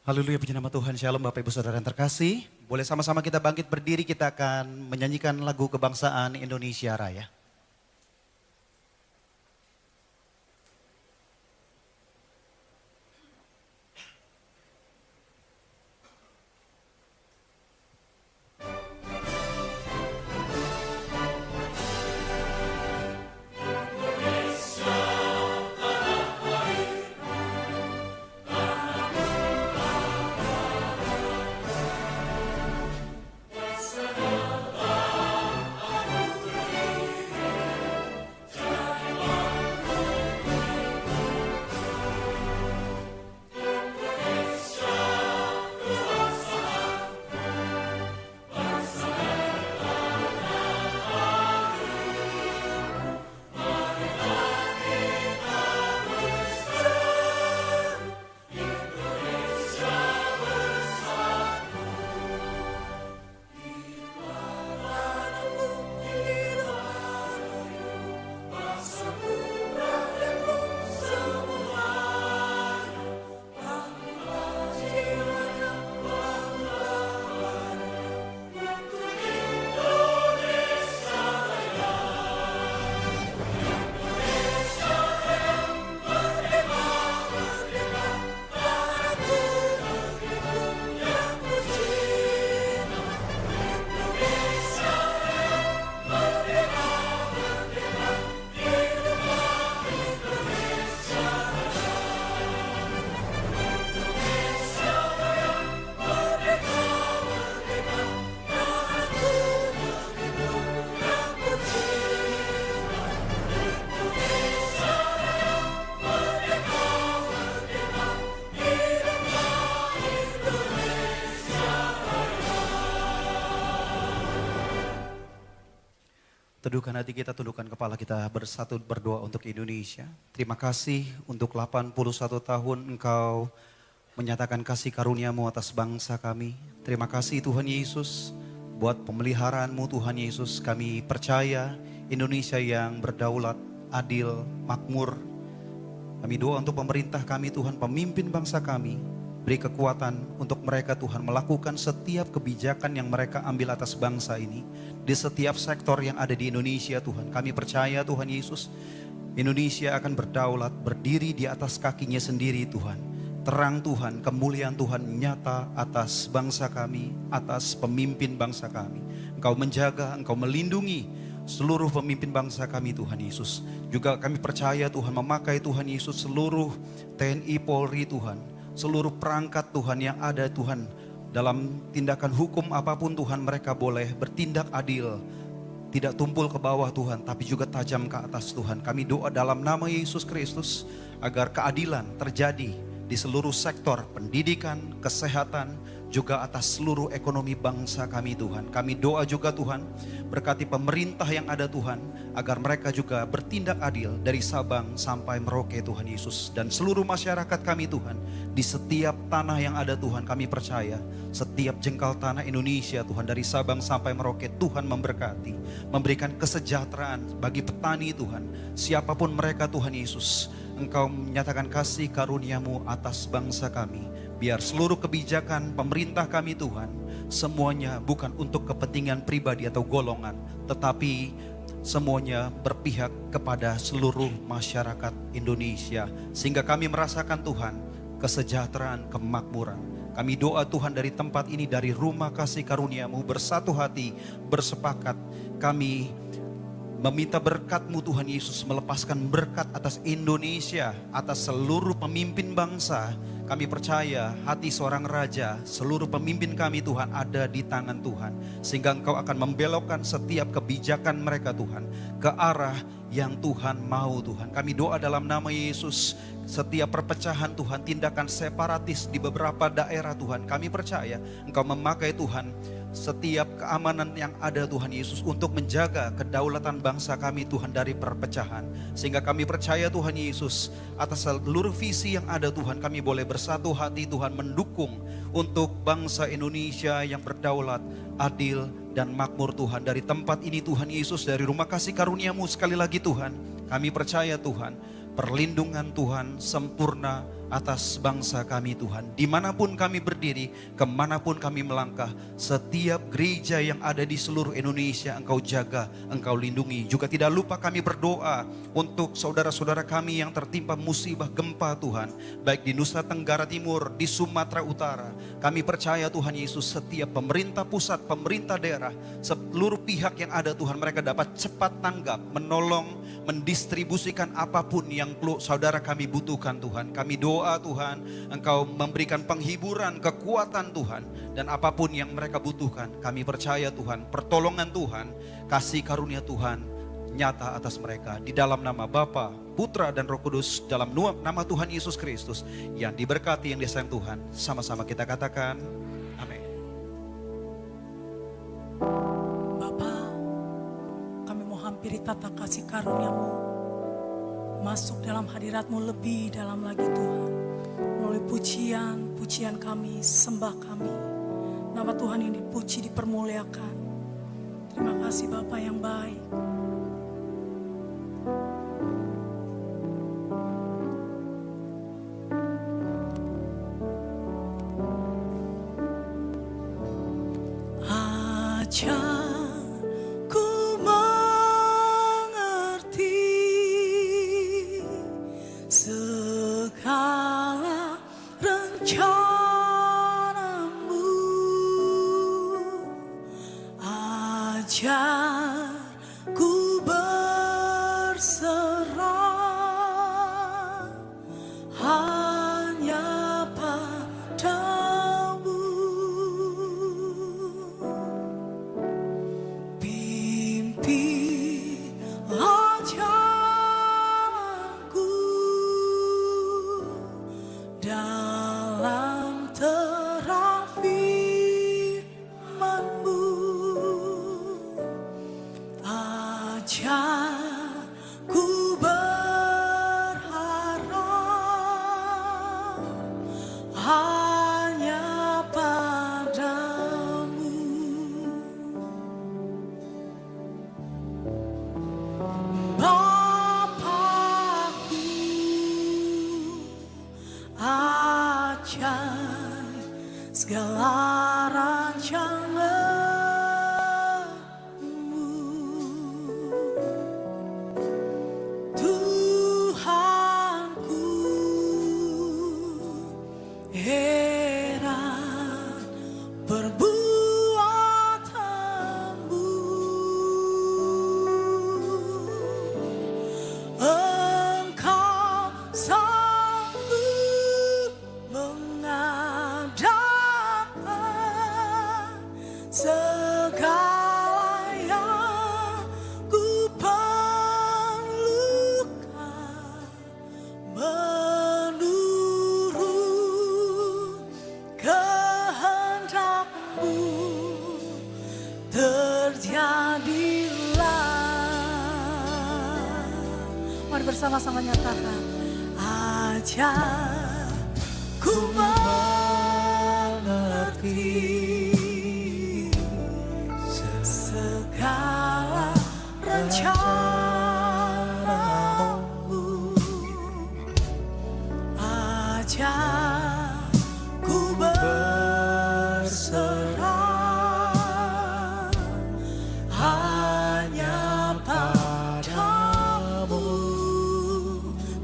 Haleluya, puji nama Tuhan. Shalom Bapak Ibu Saudara yang terkasih. Boleh sama-sama kita bangkit berdiri, kita akan menyanyikan lagu kebangsaan Indonesia Raya. Teduhkan hati kita, tundukkan kepala kita, bersatu berdoa untuk Indonesia. Terima kasih untuk 81 tahun Engkau menyatakan kasih karunia-Mu atas bangsa kami. Terima kasih Tuhan Yesus buat pemeliharaan-Mu Tuhan Yesus. Kami percaya Indonesia yang berdaulat, adil, makmur. Kami doa untuk pemerintah kami Tuhan, pemimpin bangsa kami. Beri kekuatan untuk mereka Tuhan melakukan setiap kebijakan yang mereka ambil atas bangsa ini. Di setiap sektor yang ada di Indonesia Tuhan. Kami percaya Tuhan Yesus, Indonesia akan berdaulat, berdiri di atas kakinya sendiri Tuhan. Terang Tuhan, kemuliaan Tuhan nyata atas bangsa kami, atas pemimpin bangsa kami. Engkau menjaga, Engkau melindungi seluruh pemimpin bangsa kami Tuhan Yesus. Juga kami percaya Tuhan memakai Tuhan Yesus seluruh TNI Polri Tuhan. Seluruh perangkat Tuhan yang ada Tuhan, dalam tindakan hukum apapun Tuhan mereka boleh bertindak adil. Tidak tumpul ke bawah Tuhan, tapi juga tajam ke atas Tuhan. Kami doa dalam nama Yesus Kristus agar keadilan terjadi di seluruh sektor pendidikan, kesehatan, juga atas seluruh ekonomi bangsa kami Tuhan. Kami doa juga Tuhan, berkati pemerintah yang ada Tuhan, agar mereka juga bertindak adil dari Sabang sampai Merauke Tuhan Yesus. Dan seluruh masyarakat kami Tuhan, di setiap tanah yang ada Tuhan, kami percaya setiap jengkal tanah Indonesia Tuhan, dari Sabang sampai Merauke, Tuhan memberkati, memberikan kesejahteraan bagi petani Tuhan. Siapapun mereka Tuhan Yesus, Engkau menyatakan kasih karunia-Mu atas bangsa kami. Biar seluruh kebijakan pemerintah kami Tuhan, semuanya bukan untuk kepentingan pribadi atau golongan, tetapi semuanya berpihak kepada seluruh masyarakat Indonesia. Sehingga kami merasakan Tuhan, kesejahteraan, kemakmuran. Kami doa Tuhan dari tempat ini, dari rumah kasih karunia-Mu, bersatu hati, bersepakat. Kami meminta berkat-Mu Tuhan Yesus, melepaskan berkat atas Indonesia, atas seluruh pemimpin bangsa. Kami percaya hati seorang raja, seluruh pemimpin kami Tuhan ada di tangan Tuhan. Sehingga Engkau akan membelokkan setiap kebijakan mereka Tuhan ke arah yang Tuhan mau Tuhan. Kami doa dalam nama Yesus, setiap perpecahan Tuhan, tindakan separatis di beberapa daerah Tuhan, kami percaya Engkau memakai Tuhan setiap keamanan yang ada Tuhan Yesus untuk menjaga kedaulatan bangsa kami Tuhan dari perpecahan. Sehingga kami percaya Tuhan Yesus, atas seluruh visi yang ada Tuhan, kami boleh bersatu hati Tuhan mendukung untuk bangsa Indonesia yang berdaulat, adil dan makmur Tuhan. Dari tempat ini Tuhan Yesus, dari rumah kasih karunia-Mu sekali lagi Tuhan, kami percaya Tuhan, perlindungan Tuhan sempurna atas bangsa kami Tuhan. Dimanapun kami berdiri, kemanapun kami melangkah, setiap gereja yang ada di seluruh Indonesia Engkau jaga, Engkau lindungi. Juga tidak lupa kami berdoa untuk saudara-saudara kami yang tertimpa musibah gempa Tuhan, baik di Nusa Tenggara Timur, di Sumatera Utara. Kami percaya Tuhan Yesus, setiap pemerintah pusat, pemerintah daerah, seluruh pihak yang ada Tuhan, mereka dapat cepat tanggap, menolong, mendistribusikan apapun yang saudara kami butuhkan Tuhan. Kami doa Tuhan, Engkau memberikan penghiburan, kekuatan Tuhan, dan apapun yang mereka butuhkan. Kami percaya Tuhan, pertolongan Tuhan, kasih karunia Tuhan nyata atas mereka. Di dalam nama Bapa, Putra, dan Roh Kudus, dalam nama Tuhan Yesus Kristus, yang diberkati, yang disayang Tuhan. Sama-sama kita katakan, amin. Bapa, kami mau hampiri tata kasih karunia-Mu, masuk dalam hadirat-Mu lebih dalam lagi Tuhan. Melalui pujian kami, sembah kami, nama Tuhan yang dipuji, dipermuliakan. Terima kasih Bapa yang baik. Segala rancangan-Mu, Tuhanku, heran perbuatan-Mu. Engkau sanggup segala yang ku perlukan, menurut kehendak-Mu terjadilah. Mari bersama-sama nyatakan, ajar ku mengerti segala rencana-Mu, ajar ku berserah hanya padamu.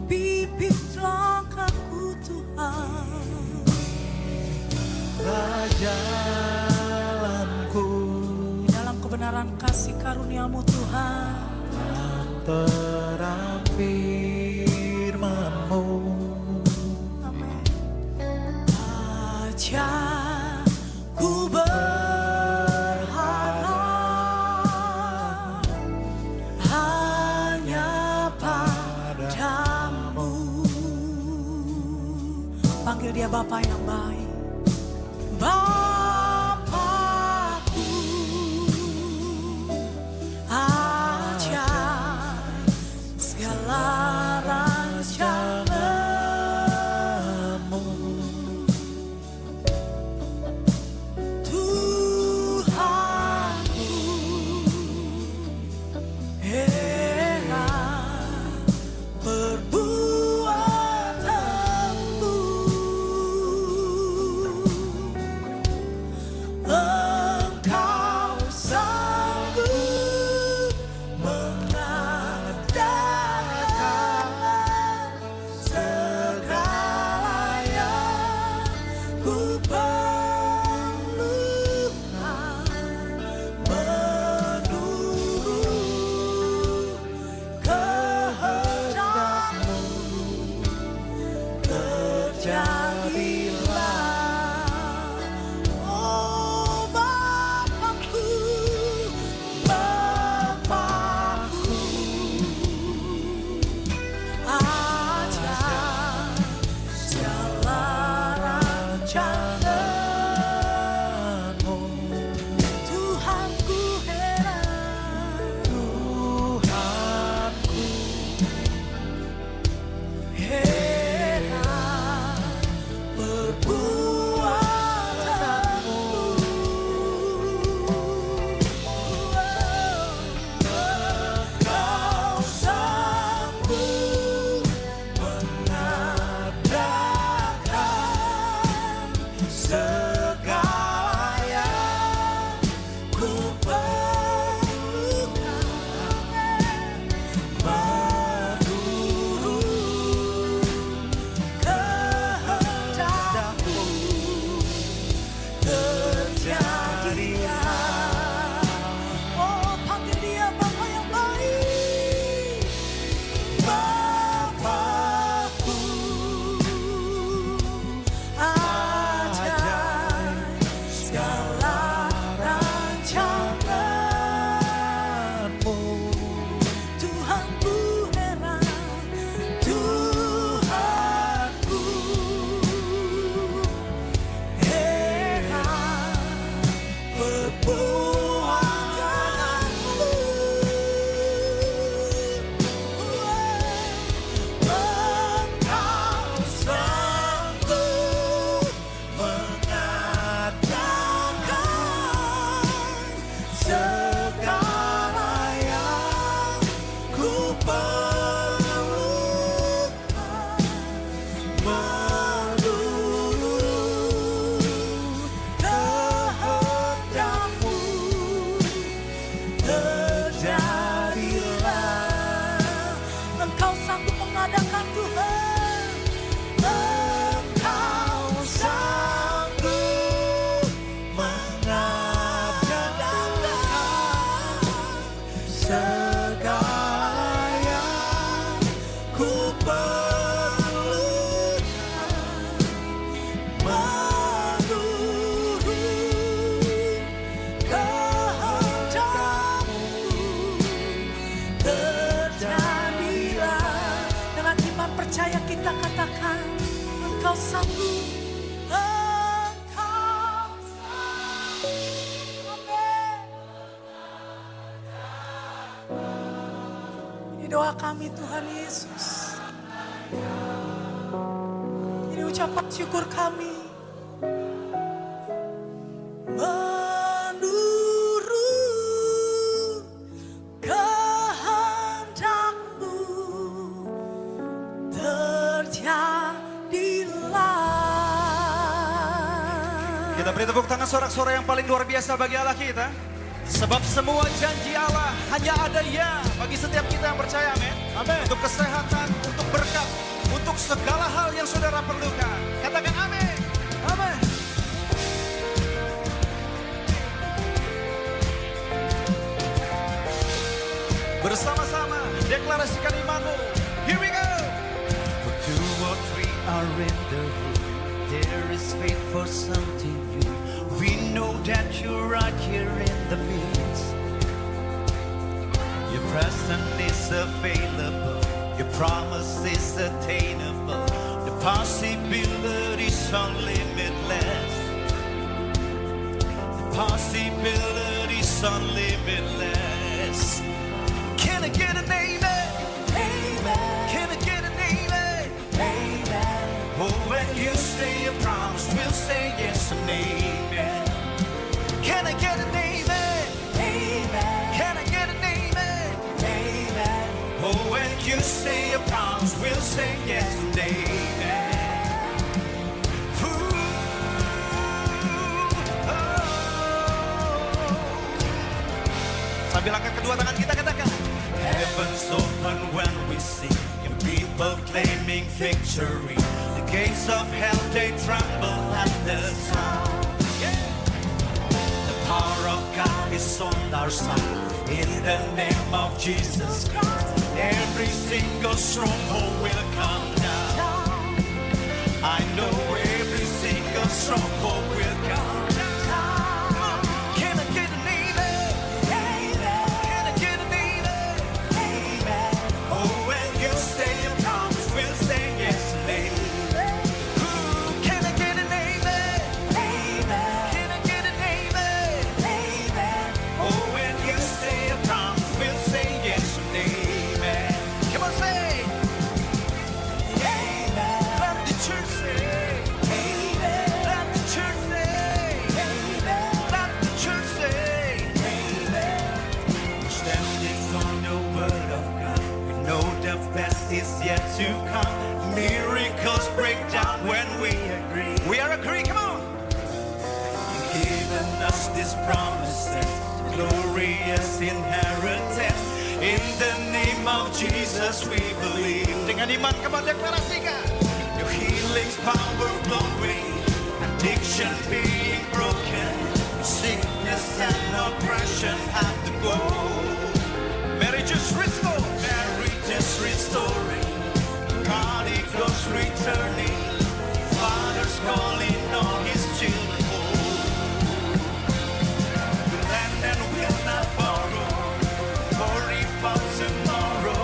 Pimpin langkahku Tuhan, jalanku kebenaran kasih karunia-Mu Tuhan, terang firman-Mu. amin. Ajar ku berharap hanya padamu. Panggil dia Bapa yang baik, Bapakku, ajar segala rancangan-Mu, Tuhanku, heran perbuatan-Mu. sanggup, Engkau sanggup. Amin. Ini doa kami Tuhan Yesus. Ini ucapan syukur kami. Menurut kehendak-Mu terjadilah. Kita beri tepuk tangan sorak-sorai yang paling luar biasa bagi Allah kita. Sebab semua janji Allah hanya ada ya bagi setiap kita yang percaya, amin. Amin. Untuk kesehatan, untuk berkat, untuk segala hal yang saudara perlukan. Katakan amin. Amin. Bersama-sama deklarasikan imanmu. Here we go. For two or three are in the room, there is faith for something new. We know that you're right here in the midst. Your presence is available, your promise is attainable, the possibilities are limitless. The possibilities are limitless. Can I get an amen? Amen. Can I get an amen? Amen. Oh, when you say a promise, we'll say yes and amen. Can I get an amen? Amen. Can I get an amen? Amen. Oh, when you say a promise, we'll say yes and amen. Ooh, oh. Sambil angkat kedua tangan kita katakan. Heavens open when we see your people claiming victory. The gates of hell, they tremble at the sound. The power of God is on our side. In the name of Jesus Christ, every single stronghold will come down. I know every single stronghold will come down. Can I get an amen? Can I get an amen? Oh, when you say a promise, we'll say yes and amen. Ooh, can I get an amen? Can I get an amen? Oh, when you say a promise, we'll say yes and amen. Come on, say. Let the church say. Let the church say. Let the church say. Standing on the word of God, we know the best is yet to come. Miracles break down when we agree. We are agree, come on. You've given us these promises, glorious inheritance. In the name of Jesus we believe. Dengan iman kamu deklarasikan. Your healing's power flowing, addiction being broken, sickness and oppression have to go. Marriages restored. Marriages restoring, prodigals returning, fathers calling on his children home. The land and will not borrow, worry for tomorrow.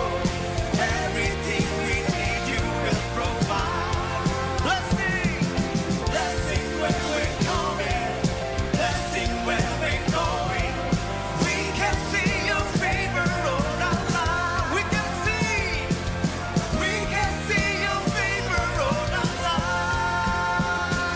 Everything we need you will provide. Blessing, blessing when we're coming, blessing when we're going. We can see your favor on our lives. We can see your favor on our lives.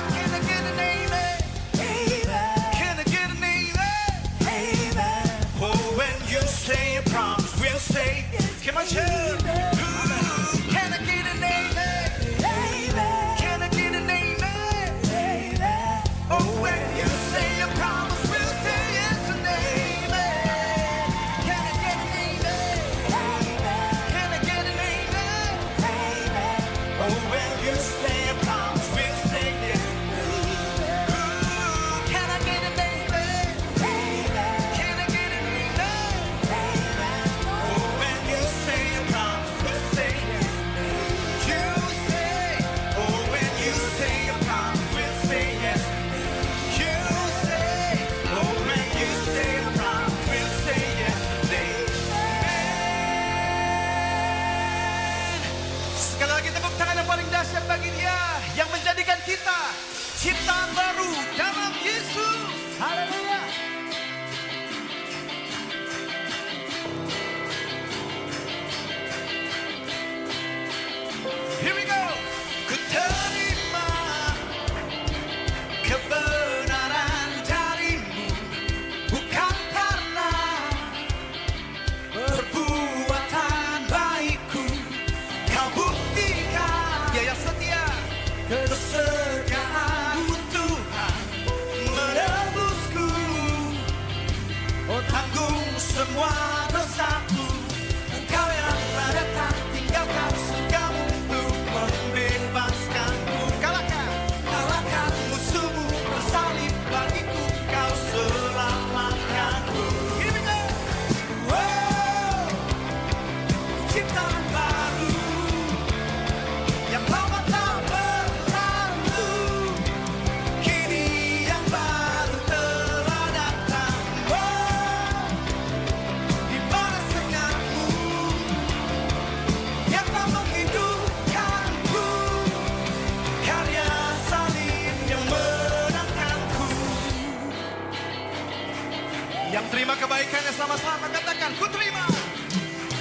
terima kebaikannya sama-sama. Katakan, ku terima.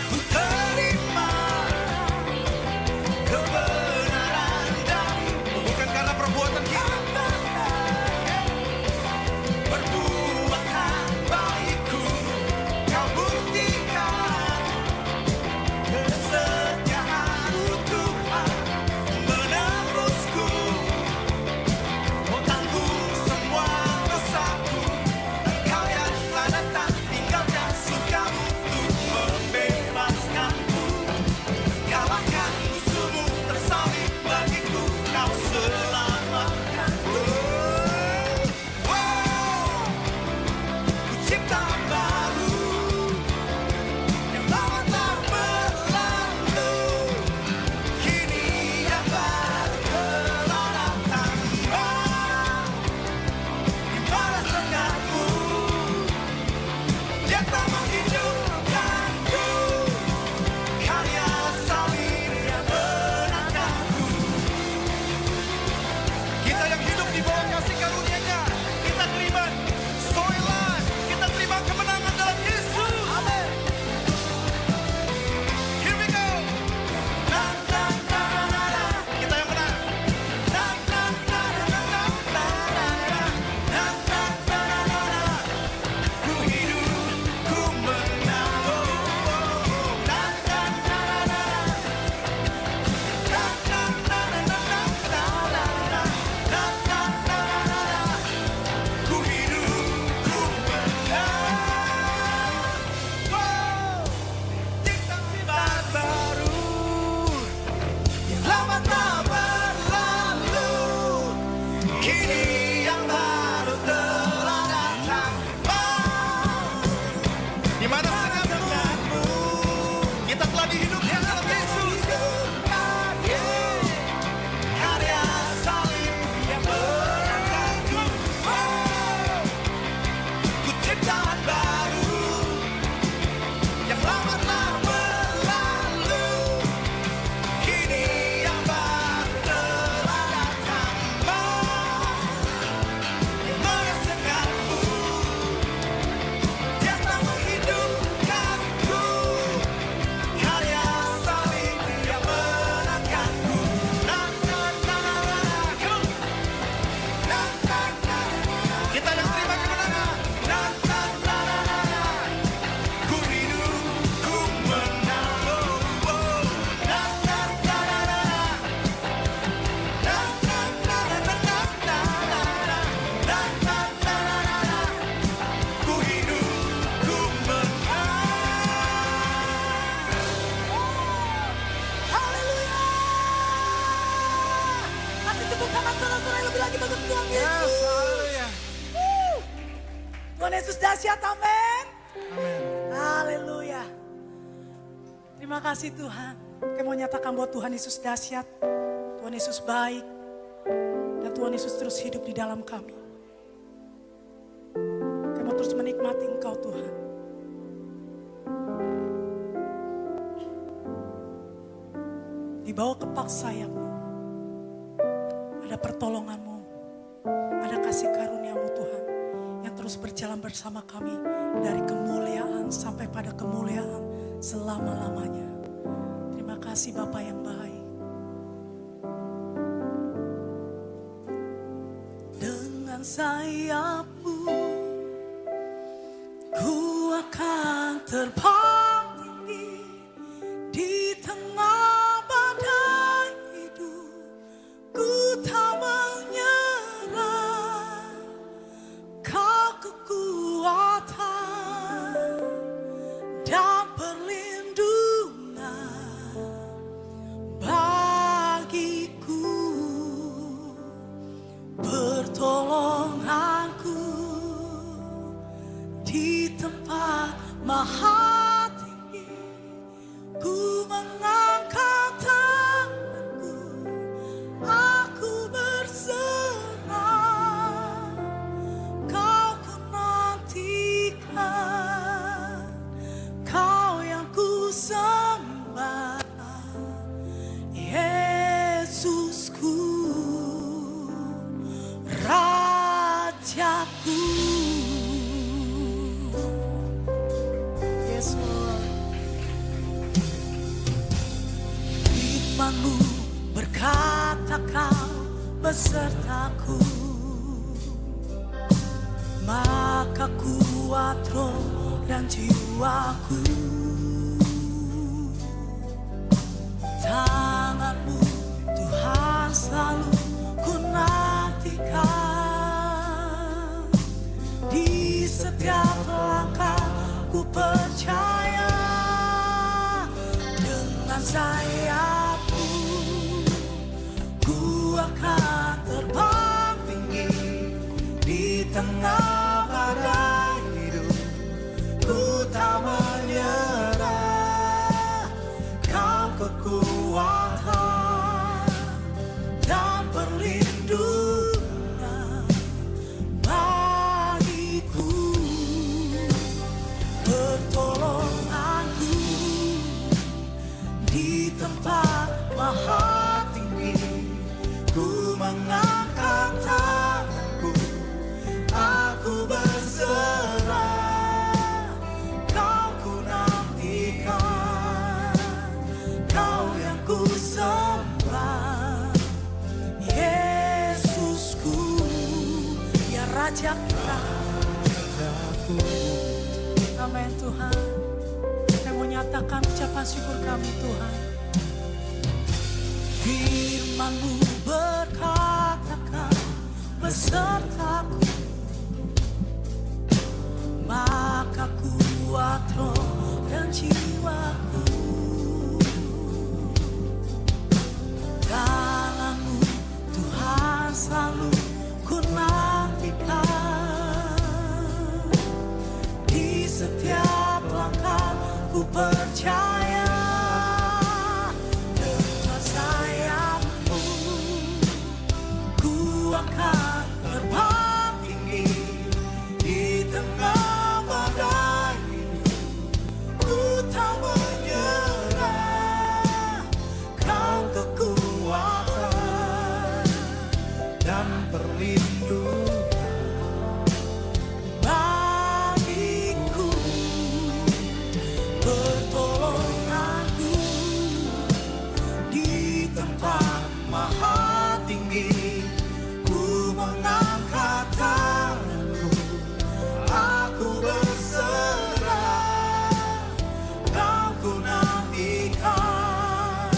Ku terima kebenaran darimu. Bukan karena perbuatan kita, perbuatan baikku. Kau buktikan kesetiaan-Mu Tuhan menebusku. Oh, tanggung semua dosaku. Engkau yang telah datang tinggalkan surgamu untuk membebaskanku. Kalahkan musuhmu tersalib bagiku. Kau selamatkanku. Wow, ku cipta baru yang lama tak berlalu. Kini yang baru telah datang. Di mana sengatmu, Dia tak menghidupkanku. Karya salib yang menangkanku. Kita yang hidup di bawah kasih karunia-Nya, kita terima story life, kita terima kemenangan dalam Yesus. Amin. Here we go. Na, na, na, na, na. Kita yang menang. Na, na, na, na, na, na, na, na, na. Na, na, na, na, na, na. Ku hidup, ku menang. Oh, oh, oh. Na, na, na, na, na, na. Na, na, na, na, na, na, na, na, na. Na, na, na, na, na, na. Ku hidup, ku menang. Wow, ciptaan baru yang lama tak berlalu. Kini yang baru telah datang. Di mana sengatmu, kita telah dihidupkan dalam Yesus. Karya salib yang menangkanku. Ku ciptaan baru yang lama telah berlalu. Kini yang baru telah datang. Di mana sengatmu, Dia telah menghidupkanku. Karya salib yang menangkanku. Na, na, na, na, na, na. Come on. Na, na, na, na, na. Kita yang terima kemenangan. Na, na, na, na, na, na. Ku hidup, ku menang. Oh, oh. Na, na, na, na, na, na. Na, na, na, na, na, na, na, na, na. Na, na, na, na, na, na. Ku hidup, ku menang. Haleluya. Kasih tepuk tangan saudara-saudara yang lebih lagi bagi Tuhan Yesus. Tuhan Yesus dahsyat, amin. Haleluya. Terima kasih Tuhan. Kami mau nyatakan bahwa Tuhan Yesus dahsyat, Tuhan Yesus baik, dan Tuhan Yesus terus hidup di dalam kami. Kami mau terus menikmati Engkau Tuhan. Di bawah kepak sayap-Mu ada pertolongan-Mu, ada kasih karunia-Mu Tuhan, yang terus berjalan bersama kami dari kemuliaan sampai pada kemuliaan selama-lamanya. Terima kasih Bapa yang baik. Dengan sayap-Mu ku akan terbang tinggi di tengah badai hidup. Ku tak menyerah, Kau kekuatan dan perlindungan bagiku, pertolonganku di tempat maha tinggi. Ku mengangkat tanganku, aku berserah. Kau ku nantikan, Kau yang ku sembah, Yesusku, Rajaku. besertaku, maka kuat roh dan jiwaku. Tangan-Mu Tuhan selalu ku nantikan, di setiap langkah ku percaya. Dengan sayap-Mu ku akan terbang tinggi di tengah badai hidup. Ku tak menyerah, Kau kekuatan dan perlindungan bagiku, pertolonganku di tempat maha tinggi. Ku mengangkat tanganku, aku berserah, Kau ku nantikan, Kau yang ku sembah, Yesusku, ya Raja kita. Amin Tuhan. Kami menyatakan ucapan syukur kami Tuhan. Firman-Mu berkatakan besertaku, maka kuat roh dan jiwaku. Tangan-Mu Tuhan selalu ku nantikan, di setiap langkah ku percaya. Dengan sayap-Mu ku akan terbang tinggi di tengah badai hidup. Ku tak menyerah, Kau kekuatan dan perlindungan bagiku, pertolonganku di tempat maha tinggi. Ku mengangkat tanganku, aku berserah, Kau ku nantikan,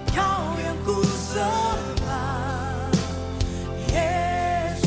Kau yang ku sembah, Yesus.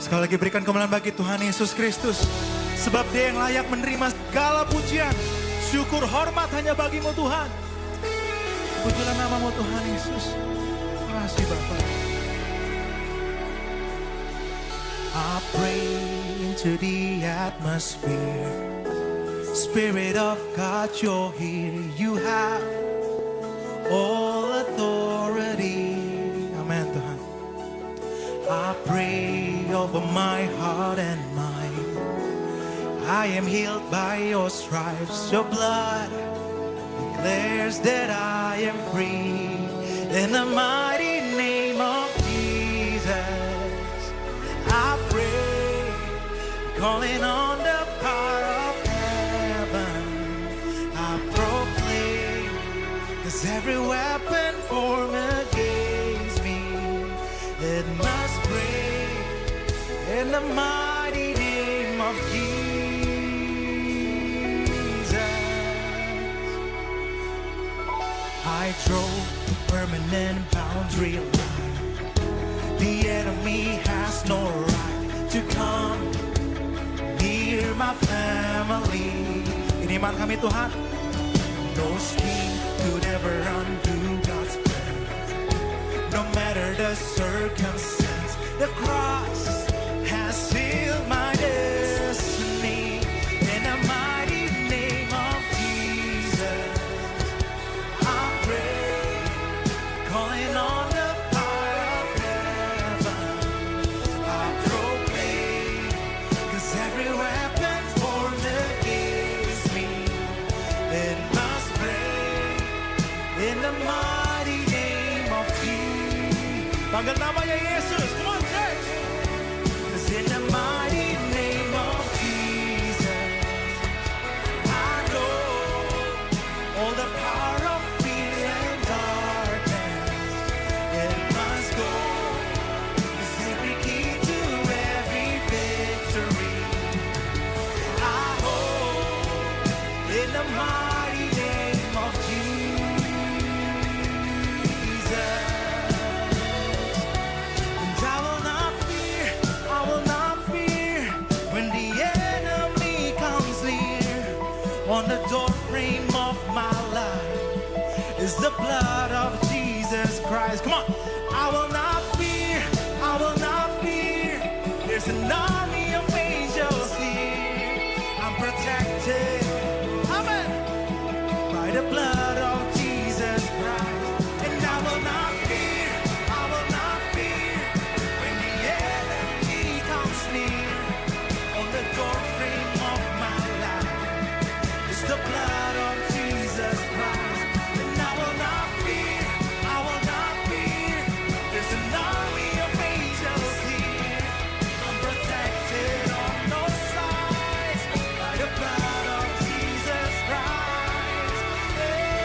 Sekali lagi berikan kemuliaan bagi Tuhan Yesus Kristus. Sebab Dia yang layak menerima segala pujian. Syukur hormat hanya bagimu Tuhan. Pujilah namamu Tuhan Yesus. Terima kasih Bapa. I pray into the atmosphere. Spirit of God, you're here. You have all authority. Amen Tuhan. I pray over my heart and mind. I am healed by your stripes. Your blood declares that I am free. In the mighty name of Jesus, I pray, calling on the power of heaven. I proclaim, 'cause every weapon formed against me, it must break in the mighty name of Jesus. I drove a permanent boundary line. The enemy has no right to come near my family. Ini iman kami Tuhan. No scheme could ever undo God's plan. No matter the circumstance, the cross has sealed my destiny. In the mighty name of Jesus, I pray, calling on the power of heaven. I proclaim, 'cause every weapon formed against me, it must break in the mighty name of Jesus. Panggil namanya Yesus, come on church. 'Cause in the mighty name of Jesus, I know all the power of fear and darkness, it must go. 'Cause every key to every victory, I hold in the mighty name of Jesus. And I will not fear, I will not fear when the enemy comes near. On the doorframe of my life is the blood of Jesus Christ. Come on. I will not fear, I will not fear. There's an army of angels here. I'm protected, amen, by the blood of Jesus Christ. And I will not fear, I will not fear when the enemy comes near. On the doorframe of my life is the blood of Jesus Christ. And I will not fear, I will not fear. There's an army of angels here. I'm protected on no sides by the blood of Jesus Christ. Yeah.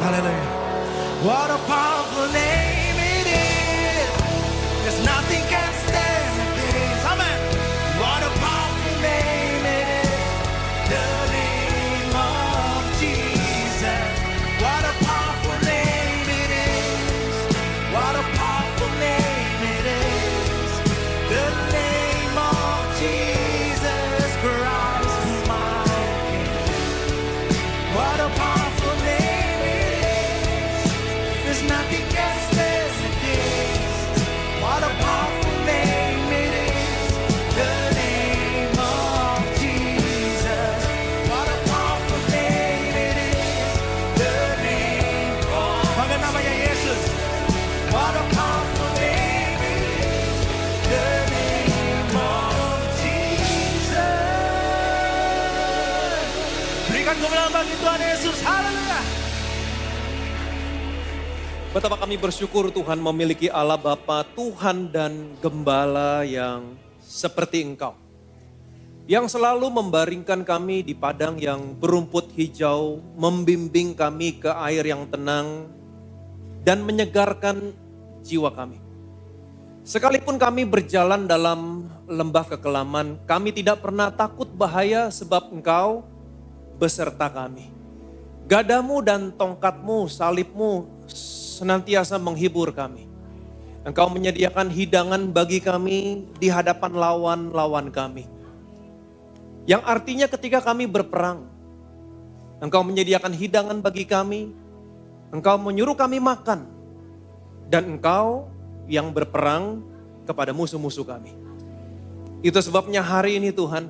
Hallelujah. What a powerful name it is. There's nothing can stand against. Amen. What a powerful name it is. The name of Jesus. What a powerful name it is. What a powerful name it is. The name of Jesus Christ, my King. What a powerful name it is. There's nothing can stand against. What a powerful name it is. The name of Jesus. What a powerful name it is. The name of Bangga namanya Yesus. What a powerful name it is. The name of Jesus. Berikan kemuliaan bagi Tuhan Yesus. Haleluya. Betapa kami bersyukur Tuhan memiliki Allah Bapa, Tuhan dan Gembala yang seperti Engkau. Yang selalu membaringkan kami di padang yang berumput hijau, membimbing kami ke air yang tenang, dan menyegarkan jiwa kami. Sekalipun kami berjalan dalam lembah kekelaman, kami tidak pernah takut bahaya sebab Engkau beserta kami. Gadamu dan tongkatmu, salibmu senantiasa menghibur kami. Engkau menyediakan hidangan bagi kami di hadapan lawan-lawan kami. Yang artinya ketika kami berperang, Engkau menyediakan hidangan bagi kami, Engkau menyuruh kami makan, dan Engkau yang berperang kepada musuh-musuh kami. Itu sebabnya hari ini Tuhan,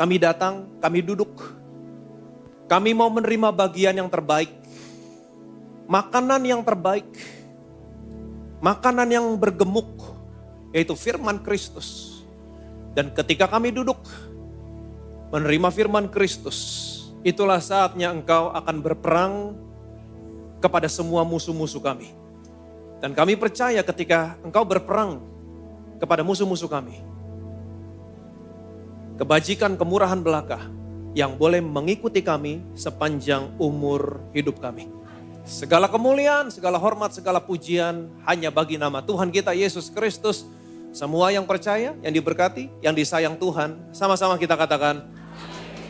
kami datang, kami duduk, kami mau menerima bagian yang terbaik, makanan yang terbaik, makanan yang bergemuk, yaitu firman Kristus. Dan ketika kami duduk menerima firman Kristus, itulah saatnya Engkau akan berperang kepada semua musuh-musuh kami. Dan kami percaya ketika Engkau berperang kepada musuh-musuh kami, kebajikan, kemurahan belaka yang boleh mengikuti kami sepanjang umur hidup kami. Segala kemuliaan, segala hormat, segala pujian hanya bagi nama Tuhan kita Yesus Kristus. Semua yang percaya, yang diberkati, yang disayang Tuhan, sama-sama kita katakan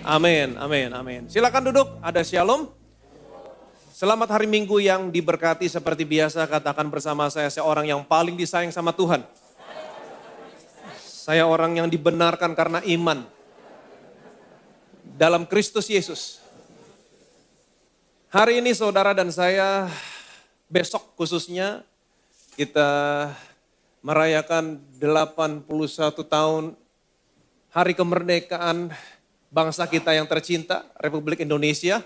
amin, amin, amin. Silakan duduk, ada shalom. Selamat hari Minggu yang diberkati. Seperti biasa katakan bersama saya orang yang paling disayang sama Tuhan. Saya orang yang dibenarkan karena iman dalam Kristus Yesus. Hari ini saudara dan saya, besok khususnya kita merayakan 81 tahun hari kemerdekaan bangsa kita yang tercinta, Republik Indonesia.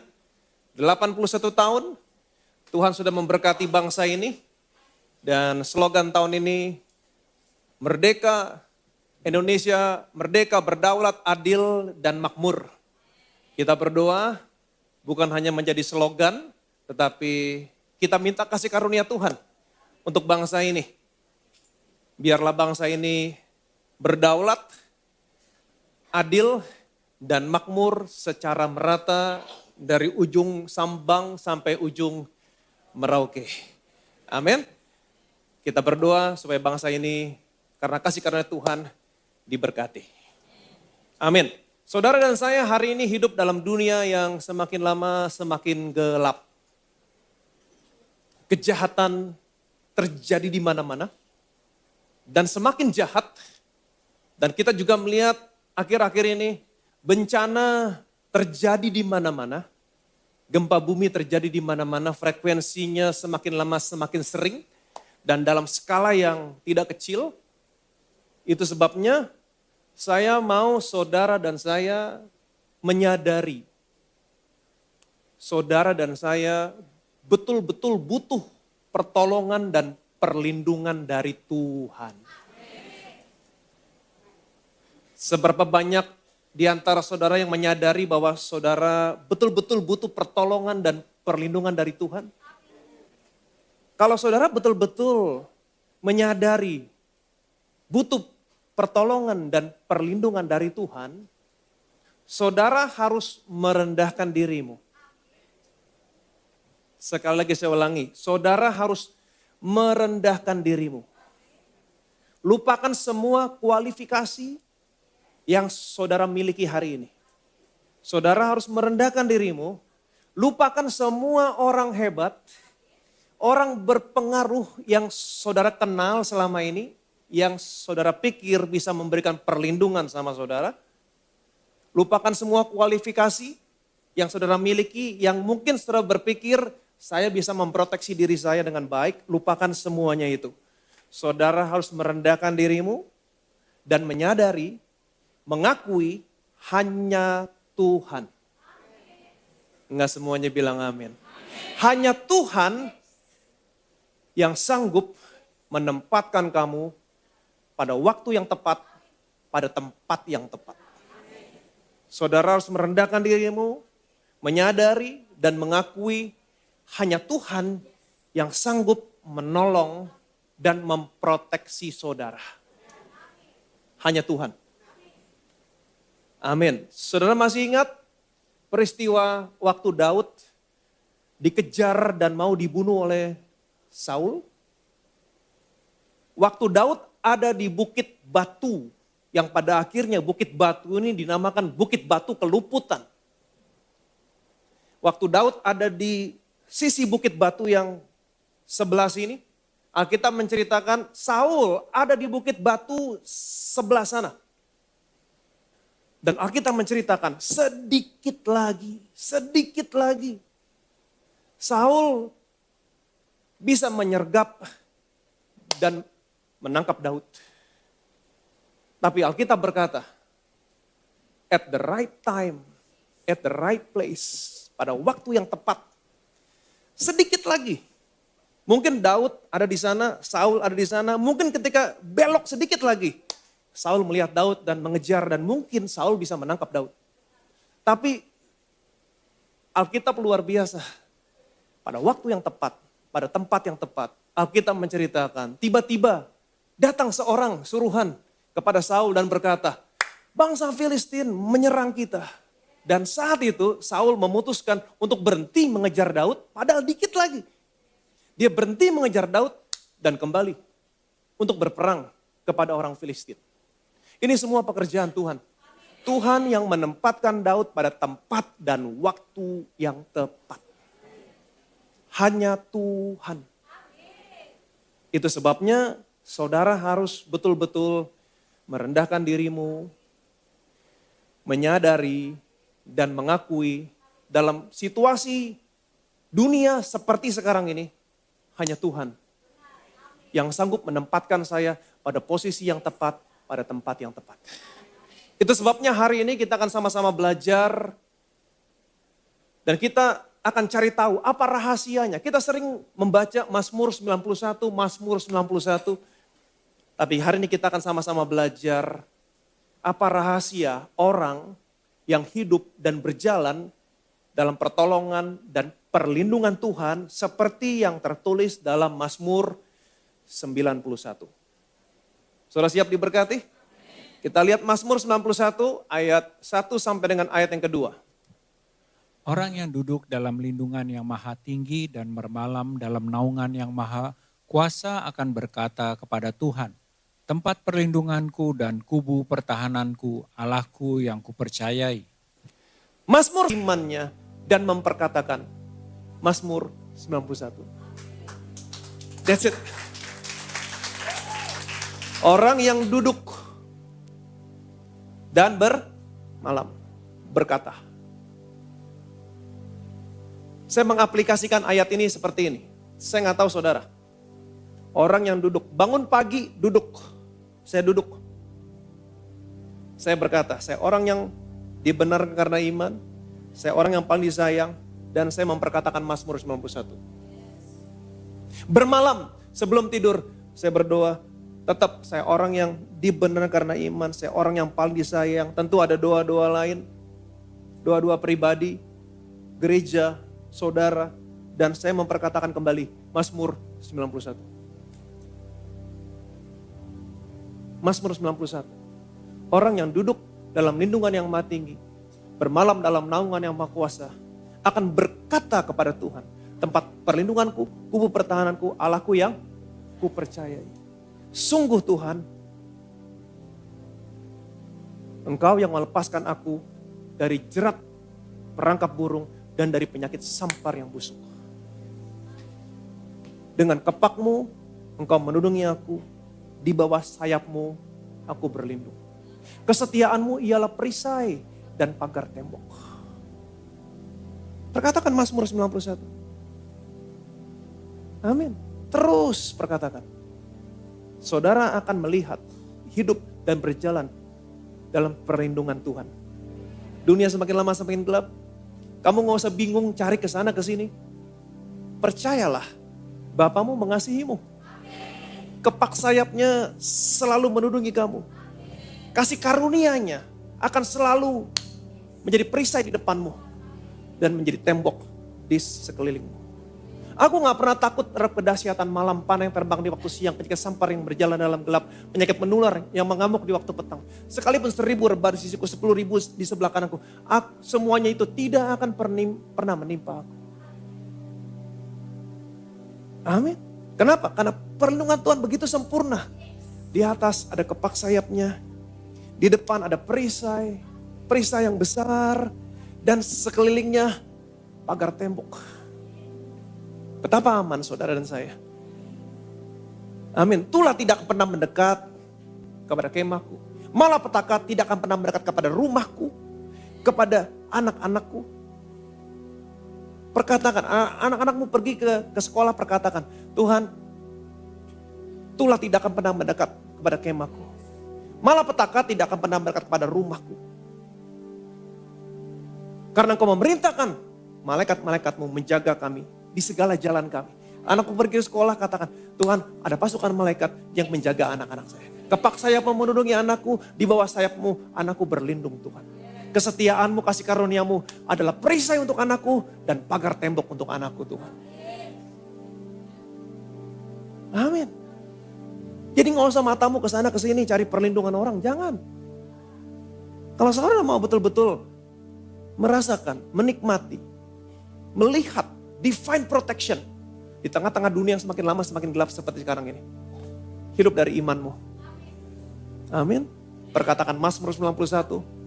81 tahun Tuhan sudah memberkati bangsa ini, dan slogan tahun ini, Merdeka Indonesia, merdeka, berdaulat, adil, dan makmur. Kita berdoa bukan hanya menjadi slogan, tetapi kita minta kasih karunia Tuhan untuk bangsa ini. Biarlah bangsa ini berdaulat, adil, dan makmur secara merata dari ujung Sambang sampai ujung Merauke. Amin. Kita berdoa supaya bangsa ini karena kasih karunia Tuhan diberkati. Amin. Saudara dan saya hari ini hidup dalam dunia yang semakin lama semakin gelap. Kejahatan terjadi di mana-mana dan semakin jahat. Dan kita juga melihat akhir-akhir ini bencana terjadi di mana-mana. Gempa bumi terjadi di mana-mana, frekuensinya semakin lama semakin sering dan dalam skala yang tidak kecil. Itu sebabnya saya mau saudara dan saya menyadari, saudara dan saya betul-betul butuh pertolongan dan perlindungan dari Tuhan. Seberapa banyak di antara saudara yang menyadari bahwa saudara betul-betul butuh pertolongan dan perlindungan dari Tuhan? Kalau saudara betul-betul menyadari butuh pertolongan dan perlindungan dari Tuhan, saudara harus merendahkan dirimu. Sekali lagi saya ulangi, saudara harus merendahkan dirimu. Lupakan semua kualifikasi yang saudara miliki hari ini. Saudara harus merendahkan dirimu, lupakan semua orang hebat, orang berpengaruh yang saudara kenal selama ini, yang saudara pikir bisa memberikan perlindungan sama saudara. Lupakan semua kualifikasi yang saudara miliki, yang mungkin saudara berpikir, saya bisa memproteksi diri saya dengan baik. Lupakan semuanya itu. Saudara harus merendahkan dirimu dan menyadari, mengakui hanya Tuhan. Enggak semuanya bilang amin. Hanya Tuhan yang sanggup menempatkan kamu pada waktu yang tepat, pada tempat yang tepat. Saudara harus merendahkan dirimu, menyadari dan mengakui hanya Tuhan yang sanggup menolong dan memproteksi saudara. Hanya Tuhan. Amin. Saudara masih ingat peristiwa waktu Daud dikejar dan mau dibunuh oleh Saul? Waktu Daud ada di Bukit Batu, yang pada akhirnya Bukit Batu ini dinamakan Bukit Batu Keluputan. Waktu Daud ada di sisi Bukit Batu yang sebelah sini, Alkitab menceritakan Saul ada di Bukit Batu sebelah sana. Dan Alkitab menceritakan sedikit lagi. Saul bisa menyergap dan menangkap Daud. Tapi Alkitab berkata, at the right time, at the right place, pada waktu yang tepat, sedikit lagi. Mungkin Daud ada di sana, Saul ada di sana, mungkin ketika belok sedikit lagi, Saul melihat Daud dan mengejar dan mungkin Saul bisa menangkap Daud. Tapi Alkitab luar biasa. Pada waktu yang tepat, pada tempat yang tepat, Alkitab menceritakan, tiba-tiba datang seorang suruhan kepada Saul dan berkata, bangsa Filistin menyerang kita. Dan saat itu Saul memutuskan untuk berhenti mengejar Daud, padahal dikit lagi. Dia berhenti mengejar Daud dan kembali untuk berperang kepada orang Filistin. Ini semua pekerjaan Tuhan. Tuhan yang menempatkan Daud pada tempat dan waktu yang tepat. Hanya Tuhan. Itu sebabnya saudara harus betul-betul merendahkan dirimu, menyadari dan mengakui dalam situasi dunia seperti sekarang ini, hanya Tuhan yang sanggup menempatkan saya pada posisi yang tepat, pada tempat yang tepat. Itu sebabnya hari ini kita akan sama-sama belajar dan kita akan cari tahu apa rahasianya. Kita sering membaca Mazmur 91, Mazmur 91. Tapi hari ini kita akan sama-sama belajar apa rahasia orang yang hidup dan berjalan dalam pertolongan dan perlindungan Tuhan seperti yang tertulis dalam Mazmur 91. Saudara siap diberkati? Kita lihat Mazmur 91 ayat 1 sampai dengan ayat yang kedua. Orang yang duduk dalam lindungan yang maha tinggi dan bermalam dalam naungan yang maha kuasa akan berkata kepada Tuhan, tempat perlindunganku dan kubu pertahananku, Allahku yang kupercayai. Mazmur imannya dan memperkatakan Mazmur 91. That's it. Orang yang duduk dan bermalam berkata. Saya mengaplikasikan ayat ini seperti ini. Saya nggak tahu saudara. Orang yang duduk, bangun pagi duduk. Saya duduk. Saya berkata, saya orang yang dibenarkan karena iman. Saya orang yang paling disayang. Dan saya memperkatakan Mazmur 91. Bermalam sebelum tidur saya berdoa. Tetap saya orang yang dibenarkan karena iman. Saya orang yang paling disayang. Tentu ada doa-doa lain. Doa-doa pribadi. Gereja. Saudara, dan saya memperkatakan kembali Mazmur 91. Mazmur 91. Orang yang duduk dalam lindungan yang maha tinggi, bermalam dalam naungan yang maha kuasa, akan berkata kepada Tuhan, tempat perlindunganku, kubu pertahananku, Allahku yang kupercayai. Sungguh Tuhan, Engkau yang melepaskan aku dari jerat perangkap burung dan dari penyakit sampar yang busuk. Dengan kepakmu, Engkau menundungi aku, di bawah sayapmu aku berlindung. Kesetiaanmu ialah perisai dan pagar tembok. Perkatakan Mazmur 91. Amin. Terus perkatakan. Saudara akan melihat, hidup dan berjalan dalam perlindungan Tuhan. Dunia semakin lama semakin gelap. Kamu gak usah bingung cari ke sana ke sini. Percayalah, Bapamu mengasihimu. Kepak sayapnya selalu menundungi kamu. Kasih karunia-Nya akan selalu menjadi perisai di depanmu dan menjadi tembok di sekelilingmu. Aku gak pernah takut terhadap kedahsyatan malam, panah yang terbang di waktu siang, ketika sampar yang berjalan dalam gelap, penyakit menular yang mengamuk di waktu petang. Sekalipun 1000 rebah di sisiku, 10.000 di sebelah kananku, semuanya itu tidak akan pernah menimpa aku. Amin. Kenapa? Karena perlindungan Tuhan begitu sempurna. Di atas ada kepak sayapnya, di depan ada perisai, perisai yang besar, dan sekelilingnya pagar tembok. Betapa aman saudara dan saya. Amin. Tulah tidak pernah mendekat kepada kemahku. Malapetaka tidak akan pernah mendekat kepada rumahku, kepada anak-anakku. Perkatakan, anak-anakmu pergi ke sekolah, perkatakan, Tuhan, tulah tidak akan pernah mendekat kepada kemahku. Malapetaka tidak akan pernah mendekat kepada rumahku. Karena Engkau memerintahkan malaikat-malaikatmu menjaga kami di segala jalan kami. Anakku pergi ke sekolah, katakan, Tuhan, ada pasukan malaikat yang menjaga anak-anak saya. Kepak sayapmu menundungi anakku, di bawah sayapmu anakku berlindung Tuhan. Kesetiaanmu, kasih karuniamu adalah perisai untuk anakku dan pagar tembok untuk anakku Tuhan. Amin. Jadi gak usah matamu ke sana ke sini cari perlindungan orang, jangan. Kalau saudara mau betul-betul merasakan, menikmati, melihat divine protection di tengah-tengah dunia yang semakin lama semakin gelap seperti sekarang ini. Hidup dari imanmu. Amin. Perkatakan Mazmur 91.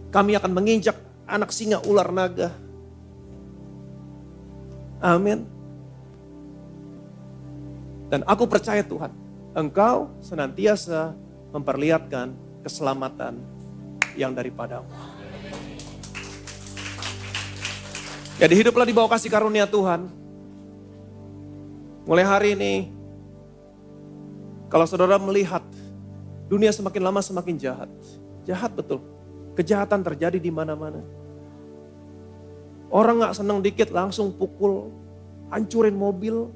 Kami akan menginjak anak singa ular naga. Amin. Dan aku percaya Tuhan, Engkau senantiasa memperlihatkan keselamatan yang daripadamu. Jadi hiduplah di bawah kasih karunia Tuhan. Mulai hari ini, kalau saudara melihat dunia semakin lama semakin jahat. Jahat betul. Kejahatan terjadi di mana-mana. Orang gak senang dikit langsung pukul, hancurin mobil.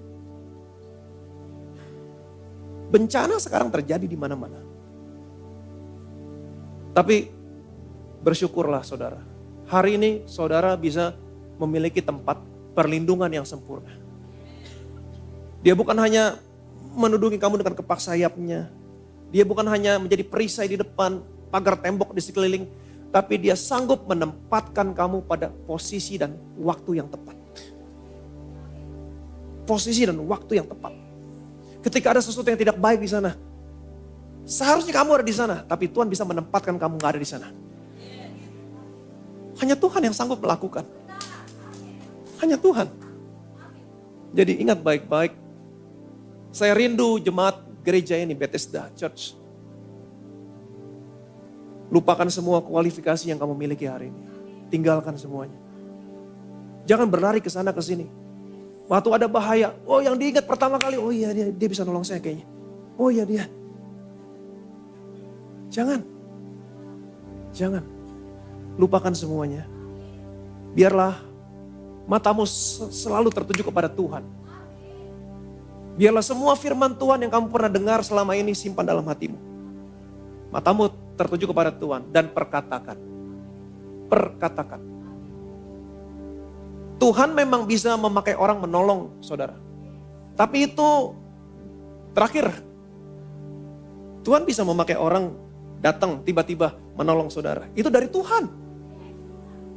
Bencana sekarang terjadi di mana-mana. Tapi bersyukurlah saudara. Hari ini saudara bisa memiliki tempat perlindungan yang sempurna. Dia bukan hanya menundungi kamu dengan kepak sayapnya. Dia bukan hanya menjadi perisai di depan, pagar tembok di sekeliling. Tapi dia sanggup menempatkan kamu pada posisi dan waktu yang tepat. Posisi dan waktu yang tepat. Ketika ada sesuatu yang tidak baik di sana, seharusnya kamu ada di sana. Tapi Tuhan bisa menempatkan kamu gak ada di sana. Hanya Tuhan yang sanggup melakukan. Hanya Tuhan. Jadi ingat baik-baik. Saya rindu jemaat gereja ini, Bethesda Church. Lupakan semua kualifikasi yang kamu miliki hari ini. Tinggalkan semuanya. Jangan berlari ke sana ke sini. Waktu ada bahaya, oh yang diingat pertama kali, oh iya dia bisa nolong saya kayaknya. Oh iya dia. Jangan. Lupakan semuanya. Biarlah matamu selalu tertuju kepada Tuhan. Biarlah semua firman Tuhan yang kamu pernah dengar selama ini simpan dalam hatimu. Matamu tertuju kepada Tuhan dan perkatakan. Tuhan memang bisa memakai orang menolong saudara. Tapi itu terakhir. Tuhan bisa memakai orang datang tiba-tiba menolong saudara. Itu dari Tuhan.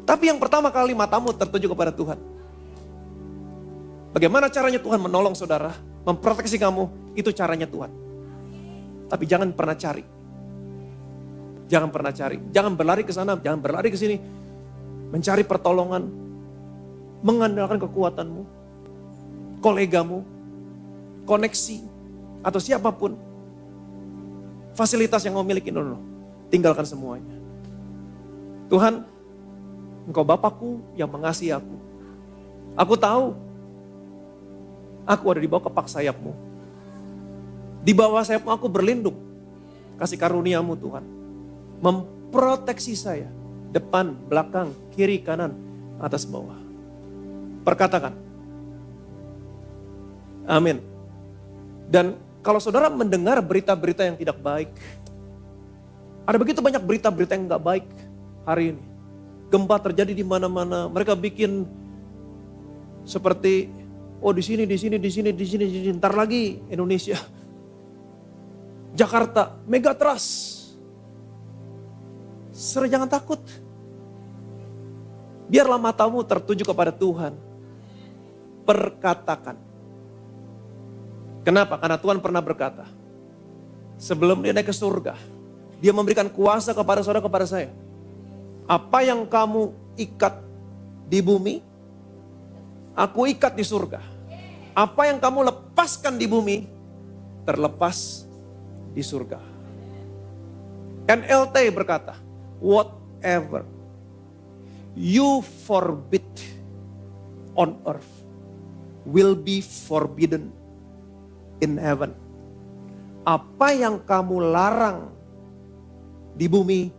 Tapi yang pertama kali matamu tertuju kepada Tuhan. Bagaimana caranya Tuhan menolong saudara, memproteksi kamu, itu caranya Tuhan. Tapi jangan pernah cari. Jangan pernah cari. Jangan berlari ke sana, jangan berlari ke sini. Mencari pertolongan, mengandalkan kekuatanmu, kolegamu, koneksi, atau siapapun. Fasilitas yang kau miliki, no. Tinggalkan semuanya. Tuhan, Engkau Bapakku yang mengasihi aku. Aku tahu, aku ada di bawah kepak sayap-Mu. Di bawah sayap-Mu aku berlindung. Kasih karunia-Mu Tuhan. Memproteksi saya. Depan, belakang, kiri, kanan, atas, bawah. Perkatakan. Amin. Dan kalau saudara mendengar berita-berita yang tidak baik. Ada begitu banyak berita-berita yang gak baik hari ini. Gempa terjadi di mana-mana. Mereka bikin seperti, oh di sini. Ntar lagi Indonesia. Jakarta, megatrust. Saudara jangan takut. Biarlah matamu tertuju kepada Tuhan. Perkatakan. Kenapa? Karena Tuhan pernah berkata, sebelum dia naik ke surga, dia memberikan kuasa kepada saudara, kepada saya. Apa yang kamu ikat di bumi, aku ikat di surga. Apa yang kamu lepaskan di bumi, terlepas di surga. NLT berkata, whatever you forbid on earth will be forbidden in heaven. Apa yang kamu larang di bumi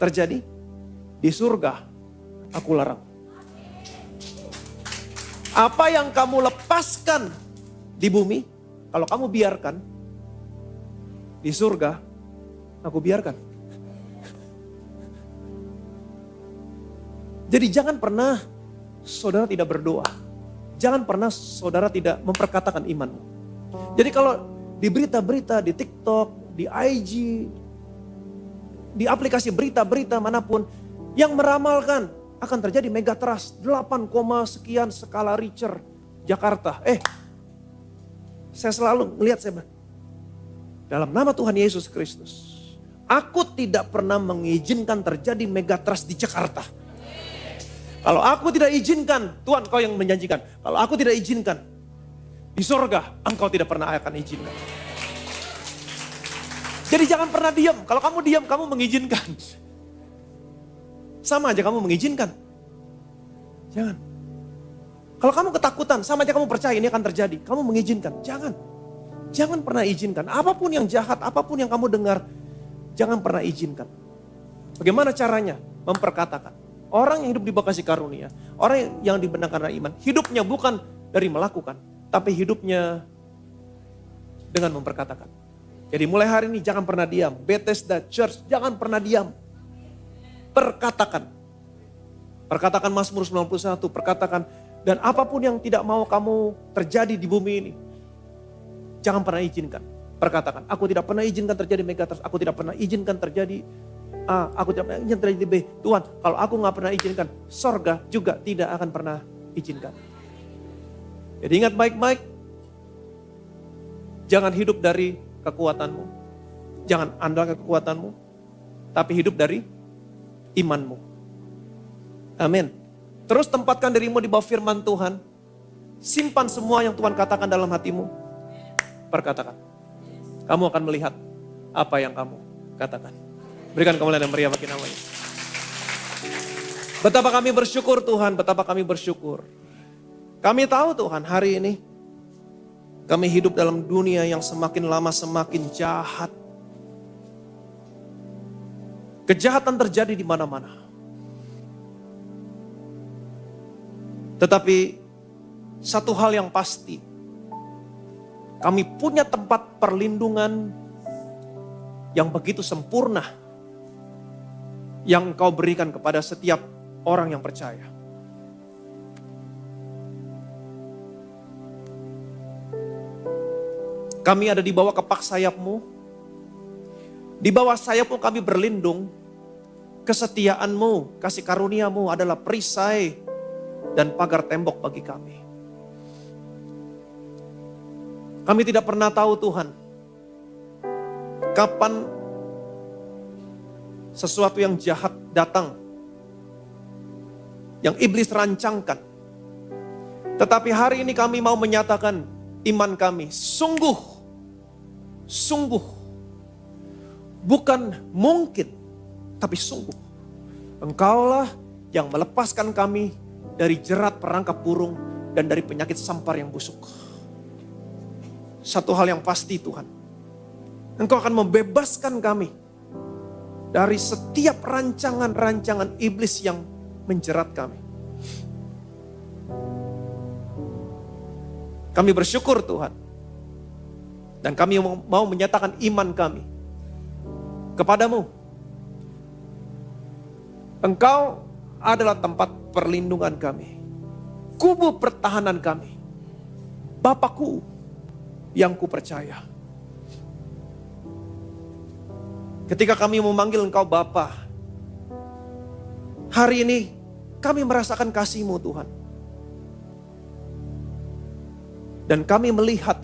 terjadi, di surga aku larang. Apa yang kamu lepaskan di bumi, kalau kamu biarkan, di surga aku biarkan. Jadi jangan pernah saudara tidak berdoa. Jangan pernah saudara tidak memperkatakan imanmu. Jadi kalau di berita-berita, di TikTok, di IG, di aplikasi berita-berita manapun yang meramalkan akan terjadi megatrust 8, sekian skala Richter Jakarta. Saya selalu melihat, dalam nama Tuhan Yesus Kristus, aku tidak pernah mengizinkan terjadi megatrust di Jakarta. Kalau aku tidak izinkan, Tuhan Kau yang menjanjikan. Kalau aku tidak izinkan, di surga Engkau tidak pernah akan izinkan. Jadi jangan pernah diam. Kalau kamu diam, kamu mengizinkan. Sama aja kamu mengizinkan. Jangan. Kalau kamu ketakutan, sama aja kamu percaya ini akan terjadi. Kamu mengizinkan. Jangan. Jangan pernah izinkan. Apapun yang jahat, apapun yang kamu dengar, jangan pernah izinkan. Bagaimana caranya? Memperkatakan. Orang yang hidup di bawah kasih karunia, orang yang dibenarkan karena iman, hidupnya bukan dari melakukan, tapi hidupnya dengan memperkatakan. Jadi mulai hari ini jangan pernah diam. Bethesda Church jangan pernah diam. Perkatakan. Perkatakan Mazmur 91, perkatakan. Dan apapun yang tidak mau kamu terjadi di bumi ini, jangan pernah izinkan. Perkatakan, aku tidak pernah izinkan terjadi megatrust, aku tidak pernah izinkan terjadi A, aku tidak pernah izinkan terjadi B. Tuhan, kalau aku gak pernah izinkan, sorga juga tidak akan pernah izinkan. Jadi ingat baik-baik, jangan hidup dari kekuatanmu, jangan andalkan kekuatanmu, tapi hidup dari imanmu. Amin. Terus tempatkan dirimu di bawah firman Tuhan, simpan semua yang Tuhan katakan dalam hatimu, perkatakan. Kamu akan melihat apa yang kamu katakan. Berikan kemuliaan yang meriah bagi namanya. Betapa kami bersyukur Tuhan, betapa kami bersyukur. Kami tahu Tuhan hari ini kami hidup dalam dunia yang semakin lama semakin jahat. Kejahatan terjadi di mana-mana. Tetapi satu hal yang pasti, kami punya tempat perlindungan yang begitu sempurna yang Engkau berikan kepada setiap orang yang percaya. Kami ada di bawah kepak sayap-Mu. Di bawah sayap-Mu kami berlindung. Kesetiaan-Mu, kasih karunia-Mu adalah perisai dan pagar tembok bagi kami. Kami tidak pernah tahu Tuhan, kapan sesuatu yang jahat datang, yang iblis rancangkan. Tetapi hari ini kami mau menyatakan iman kami, sungguh, bukan mungkin, tapi sungguh. Engkaulah yang melepaskan kami dari jerat perangkap burung dan dari penyakit sampar yang busuk. Satu hal yang pasti Tuhan, Engkau akan membebaskan kami dari setiap rancangan-rancangan iblis yang menjerat kami. Kami bersyukur Tuhan. Dan kami mau menyatakan iman kami kepadamu. Engkau adalah tempat perlindungan kami, kubu pertahanan kami, Bapakku yang kupercaya. Ketika kami memanggil Engkau Bapa, hari ini kami merasakan kasih-Mu Tuhan. Dan kami melihat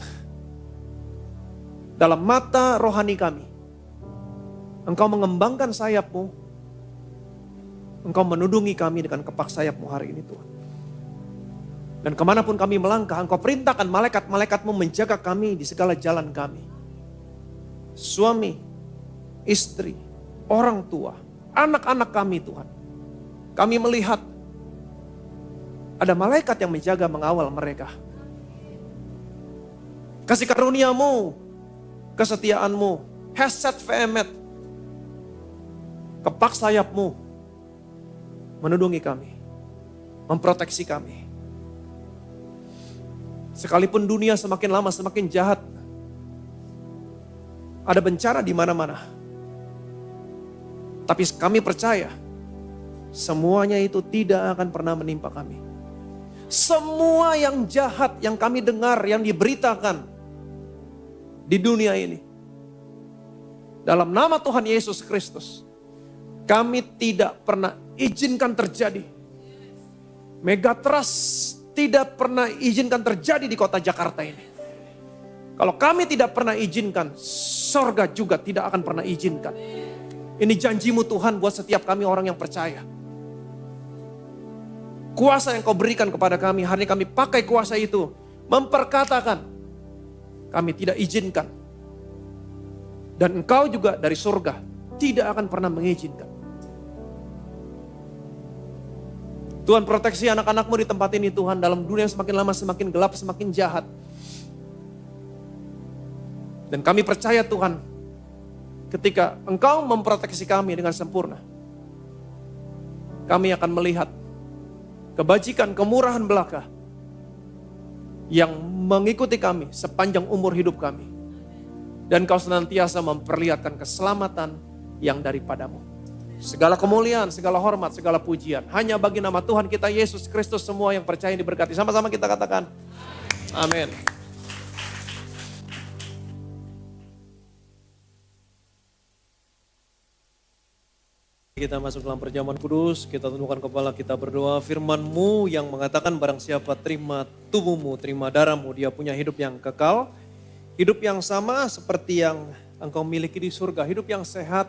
dalam mata rohani kami, Engkau mengembangkan sayap-Mu, Engkau menudungi kami dengan kepak sayap-Mu hari ini Tuhan. Dan kemanapun kami melangkah, Engkau perintahkan malaikat-malaikat-Mu menjaga kami di segala jalan kami. Suami, istri, orang tua, anak-anak kami Tuhan. Kami melihat ada malaikat yang menjaga mengawal mereka. Kasih karunia-Mu, kesetiaan-Mu, Hesed Vehemet, kepak sayap-Mu menudungi kami, memproteksi kami. Sekalipun dunia semakin lama semakin jahat, ada bencana di mana-mana. Tapi kami percaya, semuanya itu tidak akan pernah menimpa kami. Semua yang jahat yang kami dengar, yang diberitakan di dunia ini, dalam nama Tuhan Yesus Kristus, kami tidak pernah izinkan terjadi. Megatrust tidak pernah izinkan terjadi di kota Jakarta ini. Kalau kami tidak pernah izinkan, sorga juga tidak akan pernah izinkan. Ini janji-Mu Tuhan buat setiap kami orang yang percaya. Kuasa yang Kau berikan kepada kami, hari ini kami pakai kuasa itu. Memperkatakan, kami tidak izinkan. Dan Engkau juga dari surga tidak akan pernah mengizinkan. Tuhan, proteksi anak-anak-Mu di tempat ini Tuhan, dalam dunia yang semakin lama semakin gelap, semakin jahat. Dan kami percaya Tuhan, ketika Engkau memproteksi kami dengan sempurna, kami akan melihat kebajikan, kemurahan belaka yang mengikuti kami sepanjang umur hidup kami. Dan Kau senantiasa memperlihatkan keselamatan yang daripada-Mu. Segala kemuliaan, segala hormat, segala pujian hanya bagi nama Tuhan kita Yesus Kristus. Semua yang percaya diberkati. Sama-sama kita katakan amin. Kita masuk dalam perjamuan kudus, kita tundukkan kepala, kita berdoa. Firman-Mu yang mengatakan barang siapa terima tubuh-Mu, terima darah-Mu, dia punya hidup yang kekal. Hidup yang sama seperti yang Engkau miliki di surga. Hidup yang sehat,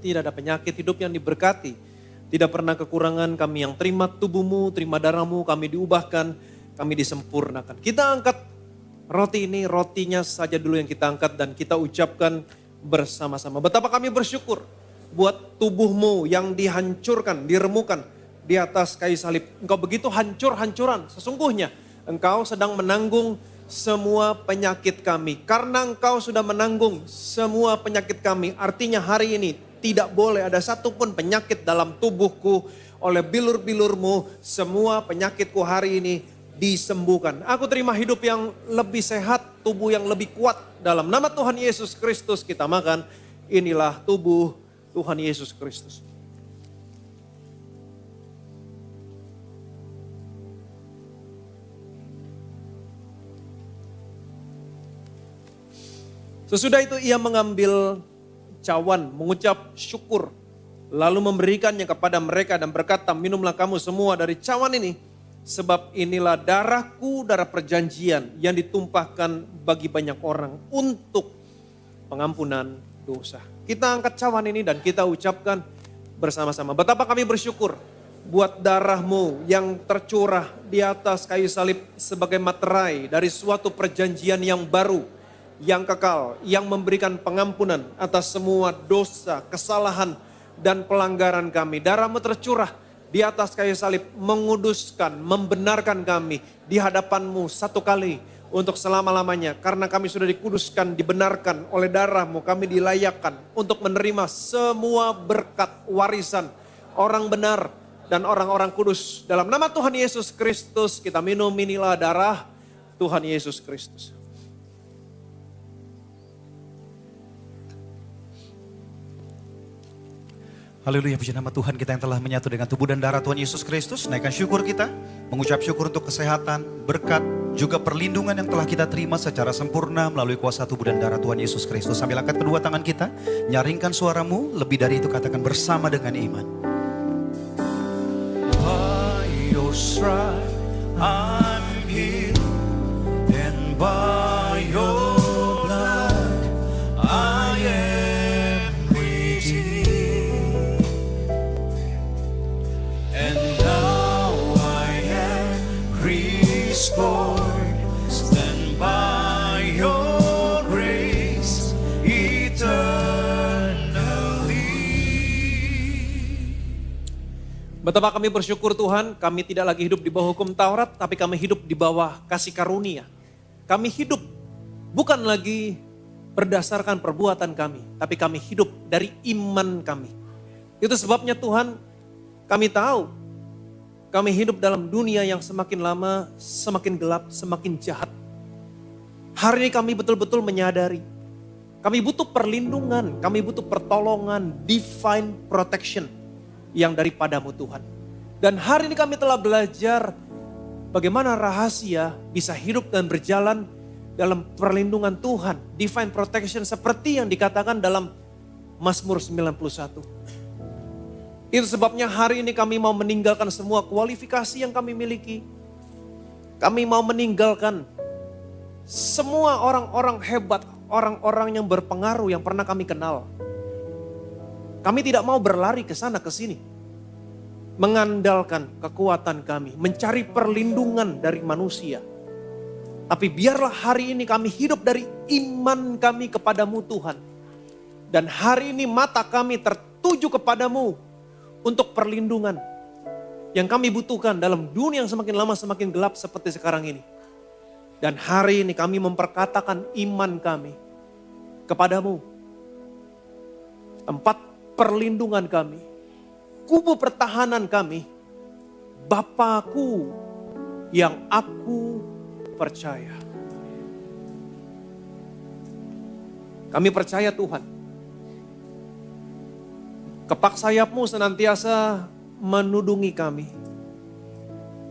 tidak ada penyakit, hidup yang diberkati. Tidak pernah kekurangan. Kami yang terima tubuh-Mu, terima darah-Mu, kami diubahkan, kami disempurnakan. Kita angkat roti ini, rotinya saja dulu yang kita angkat dan kita ucapkan bersama-sama. Betapa kami bersyukur buat tubuh-Mu yang dihancurkan, diremukan di atas kayu salib. Engkau begitu hancur-hancuran. Sesungguhnya Engkau sedang menanggung semua penyakit kami. Karena Engkau sudah menanggung semua penyakit kami. Artinya hari ini tidak boleh ada satupun penyakit dalam tubuhku. Oleh bilur-bilur-Mu semua penyakitku hari ini disembuhkan. Aku terima hidup yang lebih sehat, tubuh yang lebih kuat. Dalam nama Tuhan Yesus Kristus kita makan. Inilah tubuh Tuhan Yesus Kristus. Sesudah itu ia mengambil cawan, mengucap syukur, lalu memberikannya kepada mereka dan berkata, minumlah kamu semua dari cawan ini, Sebab inilah darahku, darah perjanjian yang ditumpahkan bagi banyak orang untuk pengampunan dosa. Kita angkat cawan ini dan kita ucapkan bersama-sama. Betapa kami bersyukur buat darah-Mu yang tercurah di atas kayu salib sebagai materai dari suatu perjanjian yang baru, yang kekal, yang memberikan pengampunan atas semua dosa, kesalahan, dan pelanggaran kami. Darah-Mu tercurah di atas kayu salib menguduskan, membenarkan kami di hadapan-Mu satu kali untuk selama-lamanya. Karena kami sudah dikuduskan, dibenarkan oleh darah-Mu, kami dilayakkan untuk menerima semua berkat warisan orang benar dan orang-orang kudus. Dalam nama Tuhan Yesus Kristus kita minum, inilah darah Tuhan Yesus Kristus. Haleluya, puji nama Tuhan kita yang telah menyatu dengan tubuh dan darah Tuhan Yesus Kristus. Naikkan syukur kita, mengucap syukur untuk kesehatan, berkat, juga perlindungan yang telah kita terima secara sempurna melalui kuasa tubuh dan darah Tuhan Yesus Kristus. Sambil angkat kedua tangan kita, nyaringkan suaramu, lebih dari itu katakan bersama dengan iman. By your stripe I'm healed, and by your blood I am redeemed. And now I am restored, stand by your grace eternally. Betapa kami bersyukur Tuhan, kami tidak lagi hidup di bawah hukum Taurat, tapi kami hidup di bawah kasih karunia. Kami hidup bukan lagi berdasarkan perbuatan kami, tapi kami hidup dari iman kami. Itu sebabnya Tuhan, kami tahu kami hidup dalam dunia yang semakin lama, semakin gelap, semakin jahat. Hari ini kami betul-betul menyadari, kami butuh perlindungan, kami butuh pertolongan, divine protection yang daripadamu Tuhan. Dan hari ini kami telah belajar bagaimana rahasia bisa hidup dan berjalan dalam perlindungan Tuhan. Divine protection seperti yang dikatakan dalam Mazmur 91. Itu sebabnya hari ini kami mau meninggalkan semua kualifikasi yang kami miliki. Kami mau meninggalkan semua orang-orang hebat, orang-orang yang berpengaruh yang pernah kami kenal. Kami tidak mau berlari ke sana ke sini. Mengandalkan kekuatan kami, mencari perlindungan dari manusia. Tapi biarlah hari ini kami hidup dari iman kami kepadamu Tuhan. Dan hari ini mata kami tertuju kepadamu untuk perlindungan yang kami butuhkan dalam dunia yang semakin lama semakin gelap seperti sekarang ini. Dan hari ini kami memperkatakan iman kami kepadamu. Tempat perlindungan kami, kubu pertahanan kami, Bapakku yang aku percaya. Kami percaya Tuhan, kepak sayap-Mu senantiasa menudungi kami.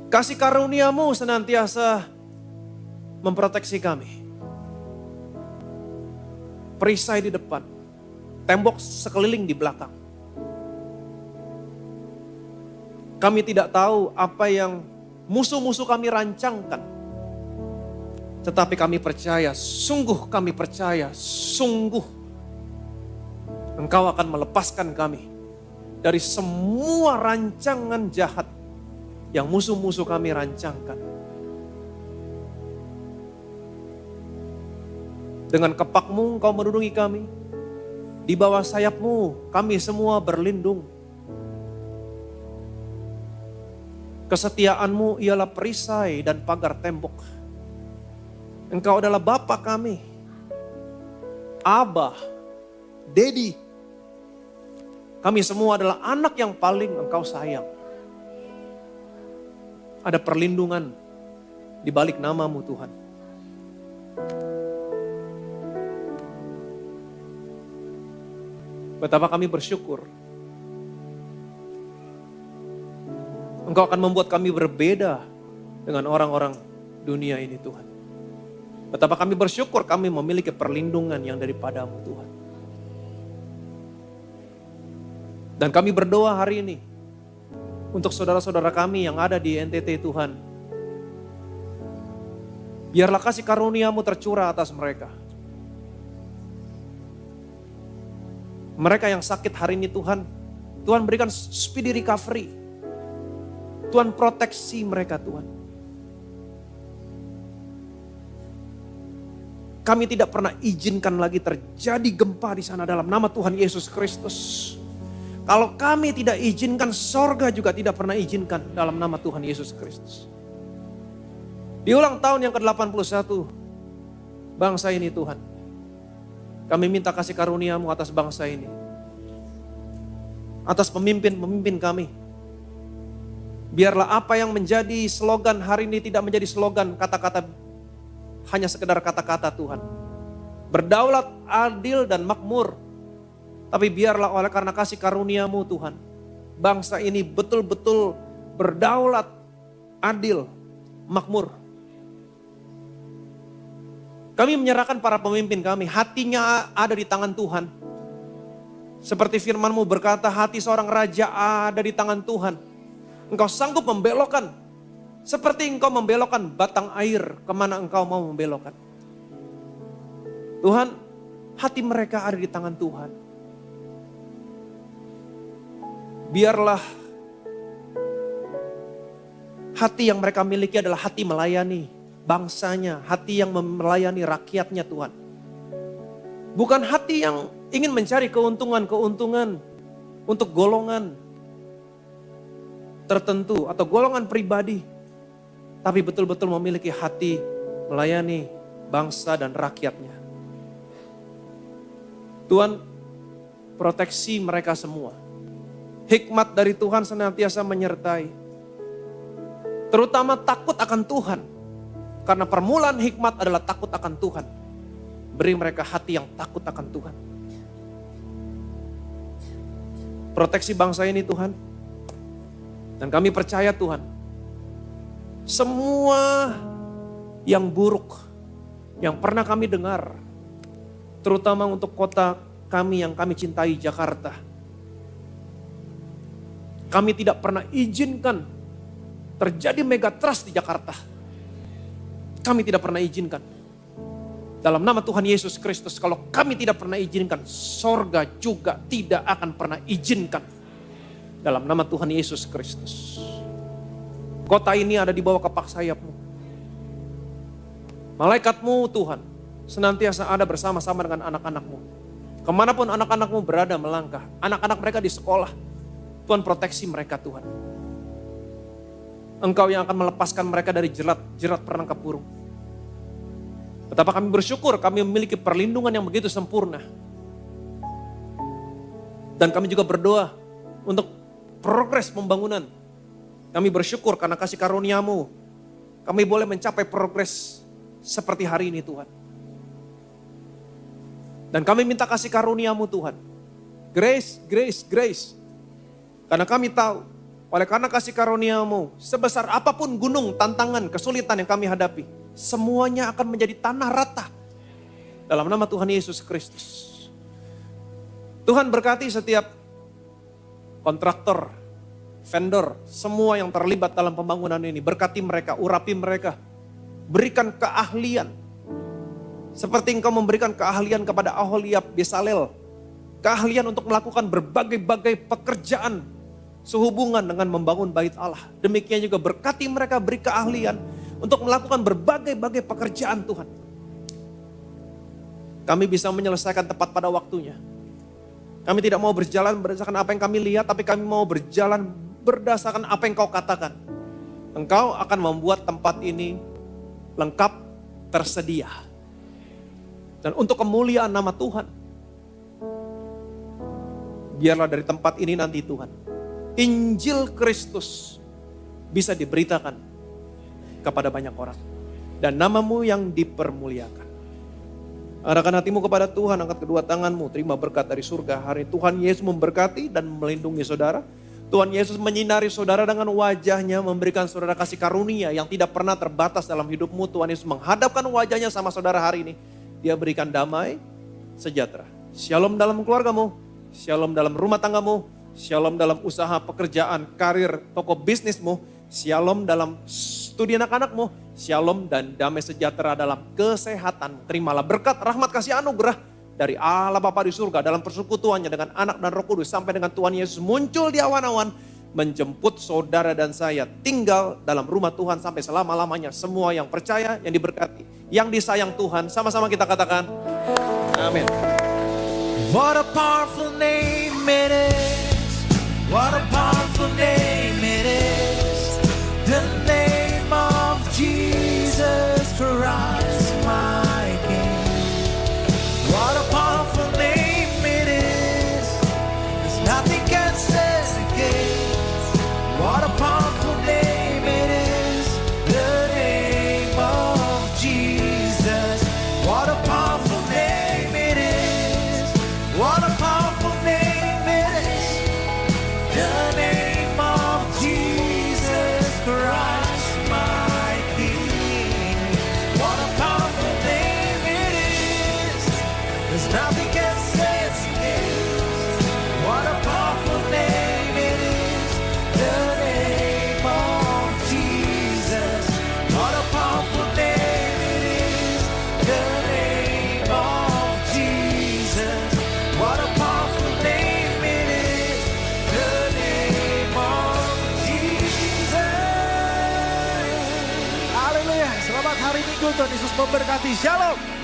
Kasih karunia-Mu senantiasa memproteksi kami. Perisai di depan, tembok sekeliling di belakang. Kami tidak tahu apa yang musuh-musuh kami rancangkan. Tetapi kami percaya, sungguh kami percaya, sungguh Engkau akan melepaskan kami dari semua rancangan jahat yang musuh-musuh kami rancangkan. Dengan kepak-Mu Engkau menudungi kami. Di bawah sayap-Mu kami semua berlindung. Kesetiaan-Mu ialah perisai dan pagar tembok. Engkau adalah Bapa kami. Abah, Dedi. Kami semua adalah anak yang paling Engkau sayang. Ada perlindungan di balik nama-Mu Tuhan. Betapa kami bersyukur. Engkau akan membuat kami berbeda dengan orang-orang dunia ini Tuhan. Betapa kami bersyukur kami memiliki perlindungan yang daripada-Mu Tuhan. Dan kami berdoa hari ini. untuk saudara-saudara kami yang ada di NTT Tuhan. Biarlah kasih karunia-Mu tercurah atas mereka. Mereka yang sakit hari ini Tuhan, Tuhan berikan speedy recovery. Tuhan proteksi mereka Tuhan. Kami tidak pernah izinkan lagi terjadi gempa di sana dalam nama Tuhan Yesus Kristus. Kalau kami tidak izinkan, sorga juga tidak pernah izinkan dalam nama Tuhan Yesus Kristus. Di ulang tahun yang ke-81 bangsa ini Tuhan, kami minta kasih karunia-Mu atas bangsa ini. Atas pemimpin-pemimpin kami. Biarlah apa yang menjadi slogan hari ini tidak menjadi slogan kata-kata, hanya sekedar kata-kata Tuhan. Berdaulat, adil dan makmur. Tapi biarlah oleh karena kasih karunia-Mu Tuhan, bangsa ini betul-betul berdaulat, adil, makmur. Kami menyerahkan para pemimpin kami, hatinya ada di tangan Tuhan. Seperti firman-Mu berkata, hati seorang raja ada di tangan Tuhan. Engkau sanggup membelokkan, seperti Engkau membelokkan batang air kemana Engkau mau membelokkan. Tuhan, hati mereka ada di tangan Tuhan. Biarlah hati yang mereka miliki adalah hati melayani bangsanya, hati yang melayani rakyatnya Tuhan. Bukan hati yang ingin mencari keuntungan-keuntungan untuk golongan tertentu atau golongan pribadi. Tapi betul-betul memiliki hati melayani bangsa dan rakyatnya. Tuhan, proteksi mereka semua. Hikmat dari Tuhan senantiasa menyertai. Terutama takut akan Tuhan. Karena permulaan hikmat adalah takut akan Tuhan. Beri mereka hati yang takut akan Tuhan. Proteksi bangsa ini Tuhan. Dan kami percaya Tuhan, semua yang buruk yang pernah kami dengar, terutama untuk kota kami yang kami cintai, Jakarta. Kami tidak pernah izinkan terjadi megatrust di Jakarta. Kami tidak pernah izinkan. Dalam nama Tuhan Yesus Kristus, kalau kami tidak pernah izinkan, sorga juga tidak akan pernah izinkan. Dalam nama Tuhan Yesus Kristus. Kota ini ada di bawah kepak sayap-Mu. Malaikat-Mu Tuhan senantiasa ada bersama-sama dengan anak-anak-Mu. Kemanapun anak-anak-Mu berada melangkah. Anak-anak mereka di sekolah. Tuhan proteksi mereka Tuhan. Engkau yang akan melepaskan mereka dari jerat perangkap burung. Betapa kami bersyukur kami memiliki perlindungan yang begitu sempurna. Dan kami juga berdoa untuk progres pembangunan. Kami bersyukur karena kasih karunia-Mu. Kami boleh mencapai progres seperti hari ini Tuhan. Dan kami minta kasih karunia-Mu Tuhan. Grace, grace, grace. Karena kami tahu, oleh karena kasih karunia-Mu, sebesar apapun gunung, tantangan, kesulitan yang kami hadapi, semuanya akan menjadi tanah rata. Dalam nama Tuhan Yesus Kristus. Tuhan berkati setiap kontraktor, vendor, semua yang terlibat dalam pembangunan ini. Berkati mereka, urapi mereka. Berikan keahlian. Seperti Engkau memberikan keahlian kepada Aholiab, Besalel. Keahlian untuk melakukan berbagai-bagai pekerjaan sehubungan dengan membangun bait Allah. Demikian juga berkati mereka, beri keahlian untuk melakukan berbagai-bagai pekerjaan Tuhan. Kami bisa menyelesaikan tepat pada waktunya. Kami tidak mau berjalan berdasarkan apa yang kami lihat, tapi kami mau berjalan berdasarkan apa yang Kau katakan. Engkau akan membuat tempat ini lengkap, tersedia. Dan untuk kemuliaan nama Tuhan, biarlah dari tempat ini nanti Tuhan, Injil Kristus bisa diberitakan kepada banyak orang. Dan nama-Mu yang dipermuliakan. Arahkan hatimu kepada Tuhan, angkat kedua tanganmu, terima berkat dari surga. Hari Tuhan Yesus memberkati dan melindungi saudara. Tuhan Yesus menyinari saudara dengan wajahnya, memberikan saudara kasih karunia yang tidak pernah terbatas dalam hidupmu. Tuhan Yesus menghadapkan wajahnya sama saudara hari ini. Dia berikan damai, sejahtera. Shalom dalam keluargamu, shalom dalam rumah tanggamu, Shalom dalam usaha, pekerjaan, karir, toko bisnismu. Shalom dalam studi anak-anakmu. Shalom dan damai sejahtera dalam kesehatan. Terimalah berkat, rahmat, kasih anugerah dari Allah Bapa di surga dalam persekutuannya dengan Anak dan Roh Kudus sampai dengan Tuhan Yesus muncul di awan-awan, menjemput saudara dan saya tinggal dalam rumah Tuhan sampai selama-lamanya. Semua yang percaya, yang diberkati, yang disayang Tuhan, sama-sama kita katakan amin. What a powerful name it is. What a powerful name it is. The name of Jesus Christ, my King. What a powerful name it is. There's nothing can stand against. What a powerful name it is. The name of Jesus. What a powerful name it is. What a powerful name it is. The name of Jesus Christ, my King. What a powerful name it is. There's nothing can stand against. What a powerful name it is. The name of Jesus. What a powerful name it is. The name of Jesus. What a powerful name it is. The name of Jesus. Haleluya, selamat hari Minggu, Tuhan Yesus memberkati. Shalom.